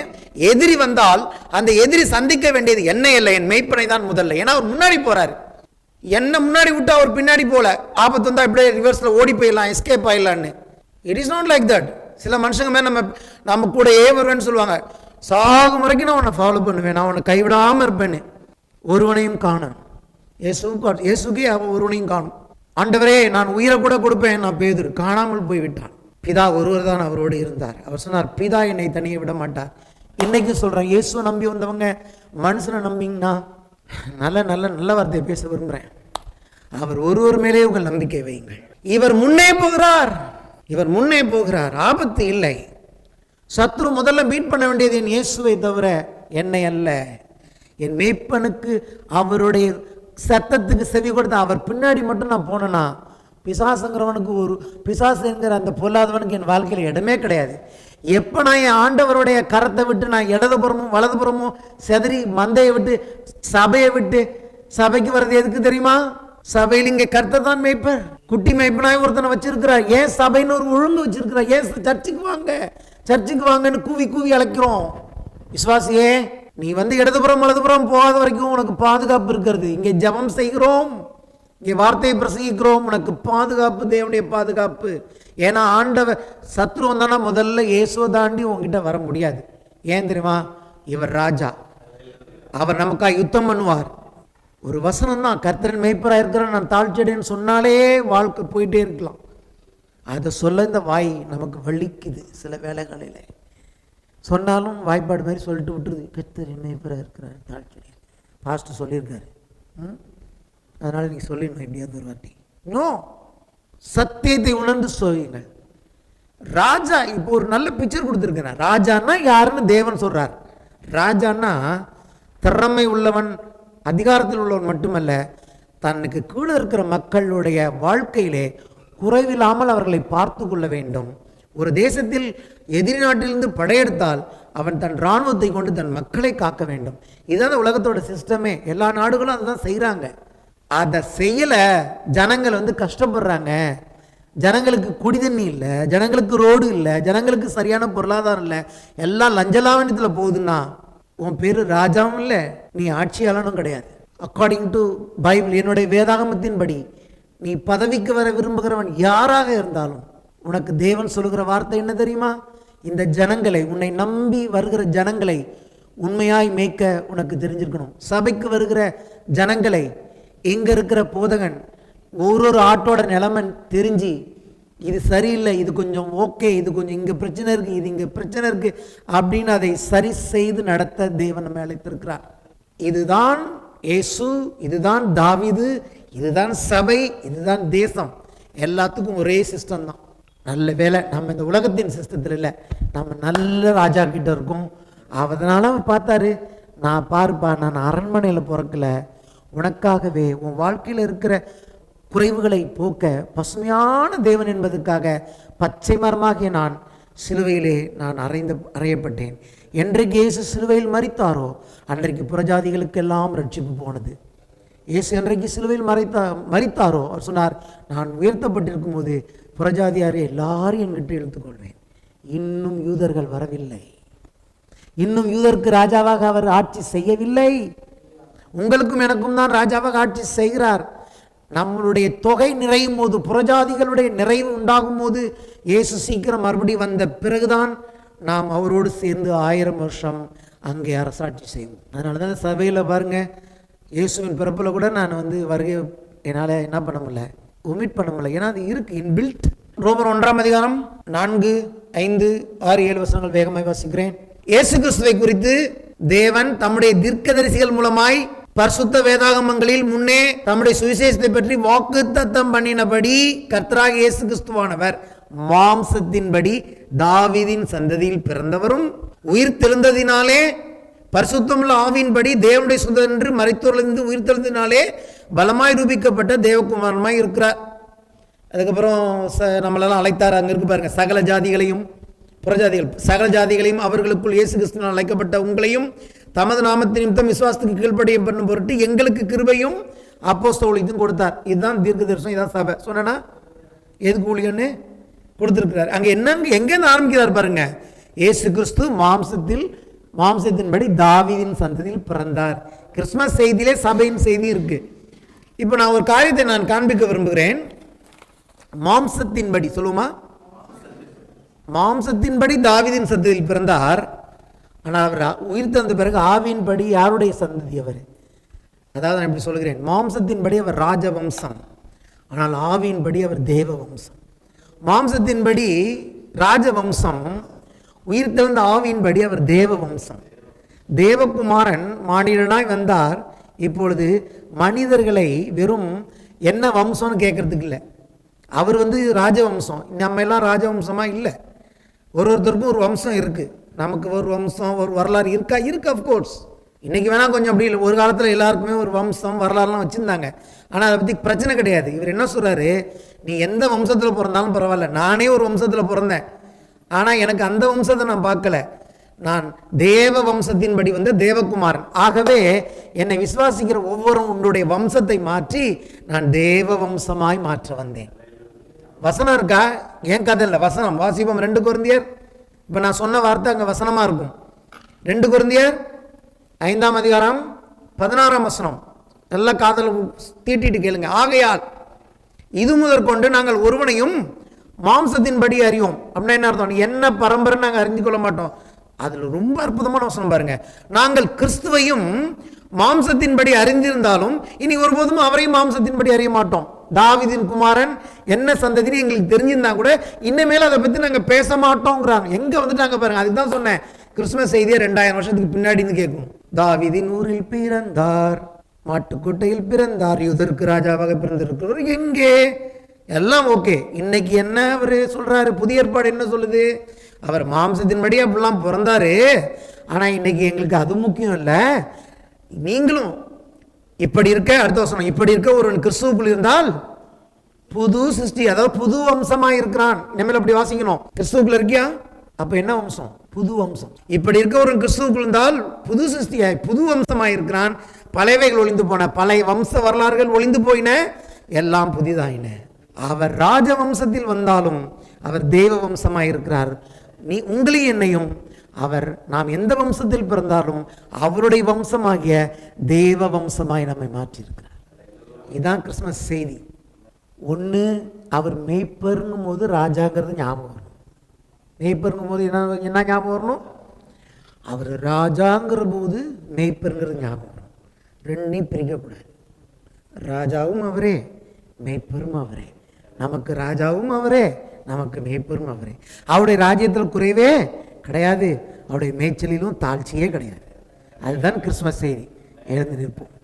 எதிரி வந்தால் அந்த எதிரி சந்திக்க வேண்டியது என்ன இல்லை, என் மேய்ப்பனை தான் முதல்ல. ஏன்னா அவர் முன்னாடி போறாரு. என்ன முன்னாடி விட்டு அவர் பின்னாடி போல, ஆபத்து வந்தா இப்படியே ரிவர்ஸ்ல ஓடி போயிடலாம், எஸ்கேப் ஆயிடலான்னு. It is not like that. சில மனுஷங்க மேல நம்ம கூட வருவேன்னு சொல்லுவாங்க. சாகும் வரைக்கும் நான் உன்னை ஃபாலோ பண்ணுவேன், நான் உன்னை கைவிடாம இருப்பேன்னு. ஒருவனையும் காணும். இயேசுக்கே ஒருவனையும் காணும். ஆண்டவரே நான் உயிரை கூட கொடுப்பேன், நான் பேதுரு காணாமல் போய் விட்டான். பிதா ஒருவர் தான் அவரோடு இருந்தார். அவர் சொன்னார், பிதா என்னை தனியே விட மாட்டார். இன்னைக்கு சொல்றேன், இயேசுவை நம்பி வந்தவங்க மனுஷனை நம்பிங்கன்னா, நல்ல நல்ல நல்ல வார்த்தையை பேச விரும்புகிறேன். அவர் ஒருவர் மேலே உங்கள் நம்பிக்கை வையுங்கள். இவர் முன்னே போகிறார், இவர் முன்னே போகிறார், ஆபத்து இல்லை. சத்ரு முதல்ல மீட் பண்ண வேண்டியது என் இயேசுவை தவிர என்னை அல்ல. என் மேய்ப்பனுக்கு அவருடைய சத்தத்துக்கு செவி கொடுத்த அவர் பின்னாடி மட்டும் நான் போனேன்னா, பிசாசுங்கிறவனுக்கு ஒரு பிசாசுங்கிற அந்த பொல்லாதவனுக்கு என் வாழ்க்கையில் இடமே கிடையாது. எப்போ நான் என் ஆண்டவருடைய கரத்தை விட்டு நான் இடதுபுறமும் வலதுபுறமும் செதறி மந்தையை விட்டு சபையை விட்டு சபைக்கு வர்றது எதுக்கு தெரியுமா? சபையில் இங்கே கர்த்தர் தான் மேய்ப்பர். குட்டி மேய்ப்பனாய் ஒருத்தனை வச்சிருக்கிறார். ஏன் சபைன்னு ஒரு ஒழுங்கு வச்சிருக்கிறார். ஏன் சர்ச்சுக்கு வாங்கன்னு கூவி கூவி அழைக்கிறோம். விசுவாசியே, நீ இடதுபுறம் வலதுபுறம் போகாத வரைக்கும் உனக்கு பாதுகாப்பு இருக்கிறது. இங்கே ஜெபம் செய்கிறோம், இங்கே வார்த்தையை பிரசங்கிக்கிறோம், உனக்கு பாதுகாப்பு, தேவனுடைய பாதுகாப்பு. ஏன்னா ஆண்டவர் சத்ரு வந்தானா முதல்ல இயேசுவை தாண்டி உங்ககிட்ட வர முடியாது. ஏன் தெரியுமா? இவர் ராஜா, அவர் நமக்காக யுத்தம் பண்ணுவார். ஒரு வசனம் தான், கர்த்தரின் மேய்ப்பராக இருக்கிறேன் நான் தாழ்ச்சியடைன்னு சொன்னாலே வாழ்க்கை போயிட்டே இருக்கலாம். அதை சொல்ல இந்த வாய் நமக்கு வலிக்குது. சில வேலைகளில் சொன்னாலும் வாய்ப்பாடு மாதிரி சொல்லிட்டு விட்டுருது. கர்த்தரின் மேய்ப்பராக இருக்கிறார் தாழ்ச்சியடை, பாஸ்டர் சொல்லியிருக்காரு, அதனால நீங்க சொல்லிடணும் எப்படியாவது ஒரு வார்த்தை. நோ, சத்தியத்தை உணர்ந்து சொல்லுங்கள். ராஜா இப்போ ஒரு நல்ல பிக்சர் கொடுத்துருக்கிறார். ராஜான்னா யாருன்னு தேவன் சொல்றார். ராஜான்னா திறமை உள்ளவன், அதிகாரத்தில் உள்ளவன் மட்டுமல்ல, தனக்கு கீழே இருக்கிற மக்களுடைய வாழ்க்கையிலே குறைவில்லாமல் அவர்களை பார்த்து கொள்ள வேண்டும். ஒரு தேசத்தில் எதிரி நாட்டிலிருந்து படையெடுத்தால் அவன் தன் இராணுவத்தை கொண்டு தன் மக்களை காக்க வேண்டும். இதுதான் உலகத்தோட சிஸ்டமே. எல்லா நாடுகளும் அதுதான் செய்கிறாங்க. அதை செய்யல, ஜனங்கள் கஷ்டப்படுறாங்க. ஜனங்களுக்கு குடிதண்ணி இல்லை, ஜனங்களுக்கு ரோடு இல்லை, ஜனங்களுக்கு சரியான பொருளாதாரம் இல்லை, எல்லாம் லஞ்சலாவணத்தில் போகுதுன்னா உன் பேர் ராஜாவும் இல்லை, நீ ஆட்சியாளனும் கிடையாது. அக்கார்டிங் டு பைபிள், என்னுடைய வேதாகமத்தின்படி நீ பதவிக்கு வர விரும்புகிறவன் யாராக இருந்தாலும் உனக்கு தேவன் சொல்லுகிற வார்த்தை என்ன தெரியுமா? இந்த ஜனங்களை, உன்னை நம்பி வருகிற ஜனங்களை உண்மையாய் மேய்க்க உனக்கு தெரிஞ்சிருக்கணும். சபைக்கு வருகிற ஜனங்களை இங்க இருக்கிற போதகன் ஒரு ஆட்டோட நிலைமை தெரிஞ்சு, இது சரியில்லை, இது கொஞ்சம் ஓகே, இது கொஞ்சம் இங்கே பிரச்சனை இருக்குது, இது இங்கே பிரச்சனை இருக்குது அப்படின்னு அதை சரி செய்து நடத்த தேவன் நம்ம அழைத்திருக்கிறார். இதுதான் இயேசு, இதுதான் தாவீது, இதுதான் சபை, இதுதான் தேசம். எல்லாத்துக்கும் ஒரே சிஸ்டம் தான். நல்ல வேலை நம்ம இந்த உலகத்தின் சிஸ்டத்தில் இல்லை, நம்ம நல்ல ராஜா கிட்ட இருக்கோம். அதனால அவர் பார்த்தாரு, நான் பாருப்பா, நான் அரண்மனையில் பிறக்கல, உனக்காகவே உன் வாழ்க்கையில் இருக்கிற குறைவுகளை போக்க பசுமையான தேவன் என்பதற்காக பச்சை மரமாகிய நான் சிலுவையிலே நான் அறையப்பட்டேன். என்றைக்கு இயேசு சிலுவையில் மரித்தாரோ அன்றைக்கு புறஜாதிகளுக்கெல்லாம் ரட்சிப்பு போனது. இயேசு என்றைக்கு சிலுவையில் மரித்தாரோ அவர் சொன்னார், நான் உயர்த்தப்பட்டிருக்கும் போது புறஜாதியாரே எல்லாரும் என்கிட்ட இழுத்துக்கொள்வேன். இன்னும் யூதர்கள் வரவில்லை, இன்னும் யூதருக்கு ராஜாவாக அவர் ஆட்சி செய்யவில்லை. உங்களுக்கும் எனக்கும் தான் ராஜாவாக ஆட்சி செய்கிறார். நம்மளுடைய தொகை நிறையும் போது, புறஜாதிகளுடைய நிறைவு உண்டாகும் போது, இயேசு சீக்கிரம் மறுபடி வந்த பிறகுதான் நாம் அவரோடு சேர்ந்து 1000 வருஷம் அங்கே அரசாட்சி செய்வோம். அதனால தான் சபையில் பாருங்கள், இயேசுவின் பிறப்பில் கூட நான் வருகை என்னால் என்ன பண்ண முடியல, ஒமிட் பண்ண முடியல. ஏன்னா அது இருக்குது, இன்பில்ட். ரோமர் 1ஆம் அதிகாரம் 4, 5, 6, 7 வசனங்கள் வேகமாக வாசிக்கிறேன். இயேசு கிறிஸ்துவை குறித்து தேவன் தம்முடைய தீர்க்கதரிசிகள் மூலமாய் பரிசுத்த வேதாகமங்களில் முன்னே தம்முடைய சுவிசேஷத்தை பற்றி வாக்குத்தத்தம் பண்ணினபடி கர்த்தராகிய இயேசு கிறிஸ்துவானவர் மாம்சத்தின்படி தாவீதின் சந்ததியில் பிறந்தவரும் உயிர் தெழுந்ததினாலே பரிசுத்தமுள்ள ஆவியின்படி தேவனுடைய சுதன் என்று மரித்தோரிலிருந்து உயிர் தெழுந்ததினாலே பலமாய் ரூபிக்கப்பட்ட தேவகுமாரமாய் இருக்கிறார். அதுக்கப்புறம் நம்மளெல்லாம் அழைத்தார். அங்கே இருக்கு பாருங்க, சகல ஜாதிகளையும் புறஜாதிகள் சகல ஜாதிகளையும் அவர்களுக்குள் இயேசு கிறிஸ்துவினால் அழைக்கப்பட்ட உங்களையும் தமது நாமத்தின் நிமித்தம் விசுவாசத்துக்கு கீழ்ப்படிய பண்ணும் பொருட்டு எங்களுக்கு கிருபையும் அப்போஸ்தலத்தையும் கொடுத்தார். இதுதான் தீர்க்க தரிசனம், இதான் சபை. சொன்னா எதுக்கு ஊழியன்னு கொடுத்துருக்கிறார். அங்கே என்னங்க எங்கேருந்து ஆரம்பிக்கிறார் பாருங்க, இயேசு கிறிஸ்து மாம்சத்தின்படி தாவீதின் சந்ததியில் பிறந்தார். கிறிஸ்துமஸ் செய்தியிலே சபையின் செய்தி இருக்கு. இப்போ நான் ஒரு காரியத்தை நான் காண்பிக்க விரும்புகிறேன். மாம்சத்தின்படி சொல்லுமா, மாம்சத்தின்படி தாவீதின் சந்ததியில் பிறந்தார். ஆனால் அவர் உயிர் தந்த பிறகு ஆவியின்படி யாருடைய சந்ததி அவர்? அதாவது நான் இப்படி சொல்கிறேன், மாம்சத்தின்படி அவர் ராஜவம்சம், ஆனால் ஆவியின்படி அவர் தேவ வம்சம். மாம்சத்தின்படி ராஜவம்சம், உயிர் தெழுந்த ஆவியின்படி அவர் தேவ வம்சம். தேவகுமாரன் மானிடனாய் வந்தார். இப்பொழுது மனிதர்களை வெறும் என்ன வம்சம்னு கேட்கறதுக்கு இல்லை, அவர் ராஜவம்சம். நம்ம எல்லாம் ராஜவம்சமாக இல்லை, ஒருத்தருக்கும் ஒரு வம்சம் இருக்குது. நமக்கு ஒரு வம்சம், ஒரு வரலாறு இருக்கு அஃப்கோர்ஸ். இன்றைக்கி வேணால் கொஞ்சம் அப்படி இல்லை, ஒரு காலத்தில் எல்லாருக்குமே ஒரு வம்சம் வரலாறுலாம் வச்சுருந்தாங்க. ஆனால் அதை பற்றி பிரச்சனை கிடையாது. இவர் என்ன சொல்கிறாரு, நீ எந்த வம்சத்தில் பிறந்தாலும் பரவாயில்ல, நானே ஒரு வம்சத்தில் பிறந்தேன், ஆனால் எனக்கு அந்த வம்சத்தை நான் பார்க்கல, நான் தேவ வம்சத்தின்படி தேவகுமாரன். ஆகவே என்னை விசுவாசிக்கிற ஒவ்வொரு உன்னுடைய வம்சத்தை மாற்றி நான் தேவ வம்சமாய் மாற்ற வந்தேன். வசனம் இருக்கா? ஏன் கதை இல்லை, வசனம் வாசிப்போம். 2 கொரிந்தியர், இப்போ நான் சொன்ன வார்த்தை அங்கே வசனமாக இருக்கும். 2 கொரிந்தியர் 5ஆம் அதிகாரம் 16ஆம் வசனம். நல்ல காதல் தீட்டிட்டு கேளுங்க. ஆகையால் இது முதற்கொண்டு நாங்கள் ஒருவனையும் மாம்சத்தின்படி அறியோம். அப்படின்னா என்ன அர்த்தம்? என்ன பரம்பரை நாங்கள் அறிந்து கொள்ள மாட்டோம். அதில் ரொம்ப அற்புதமான வசனம் பாருங்க, நாங்கள் கிறிஸ்துவையும் மாம்சத்தின்படி அறிந்திருந்தாலும் இனி ஒருபோதும் அவரையும் மாம்சத்தின்படி அறிய மாட்டோம். தாவீதின் குமாரன் என்ன சந்ததின்னு எங்களுக்கு தெரிஞ்சிருந்தா கூட இனிமேல் அதை பற்றி நாங்கள் பேச மாட்டோங்கிறாங்க. எங்கே வந்துட்டாங்க பாருங்க. அதுக்கு தான் சொன்னேன், கிறிஸ்துமஸ் செய்தியை 2000 வருஷத்துக்கு பின்னாடின்னு கேட்கும். தாவீதின் ஊரில் பிறந்தார், மாட்டுக்கோட்டையில் பிறந்தார், யூதருக்கு ராஜாவாக பிறந்திருக்கிறவர் எங்கே? எல்லாம் ஓகே. இன்னைக்கு என்ன அவர் சொல்றாரு? புதிய ஏற்பாடு என்ன சொல்லுது? அவர் மாம்சத்தின்படி அப்படிலாம் பிறந்தாரு. ஆனால் இன்னைக்கு எங்களுக்கு அது முக்கியம் இல்லை. நீங்களும் இப்படி இருக்க, அடுத்த வசனம், இப்படி இருக்க ஒரு கிறிஸ்துவுக்குள் இருந்தால் புது சிருஷ்டி, அதாவது புது வம்சமாக இருக்கிறான். இனிமேல் அப்படி வாசிக்கணும். கிறிஸ்துவுக்குள்ள இருக்கியா? அப்ப என்ன வம்சம்? புது வம்சம். இப்படி இருக்க ஒரு கிறிஸ்துவுக்குள் இருந்தால் புது சிருஷ்டியாய் புது வம்சமாய் இருக்கிறான். பழையவைகள் ஒளிந்து போன, பழைய வம்ச வரலாறுகள் ஒளிந்து போயின, எல்லாம் புதிதாயின. அவர் ராஜவம்சத்தில் வந்தாலும் அவர் தேவ வம்சமாய் இருக்கிறார். நீ உங்களையும் என்னையும் அவர், நாம் எந்த வம்சத்தில் பிறந்தாலும் அவருடைய வம்சமாகிய தேவ வம்சமாய் நம்மை மாற்றியிருக்கிறார். இதுதான் கிறிஸ்துமஸ் செய்தி. ஒன்று, அவர் மெய்ப்பருங்கும் போது ராஜாங்கிறது ஞாபகம் வரணும். மெய்ப்பருங்கும் போது என்ன ஞாபகம் வரணும்? அவர் ராஜாங்கிற போது மெய்ப்பருங்கிறது ஞாபகம் வரணும். ரெண்டையும் பிரிக்கக்கூடாது. ராஜாவும் அவரே, மெய்ப்பரும் அவரே. நமக்கு ராஜாவும் அவரே, நமக்கு மெய்ப்பரும் அவரே. அவருடைய ராஜ்யத்தில் குறைவே கிடையாது, அவருடைய மேய்ச்சலிலும் தாழ்ச்சியே கிடையாது. அதுதான் கிறிஸ்துமஸ் செய்தி. எழுந்து நிற்போம்.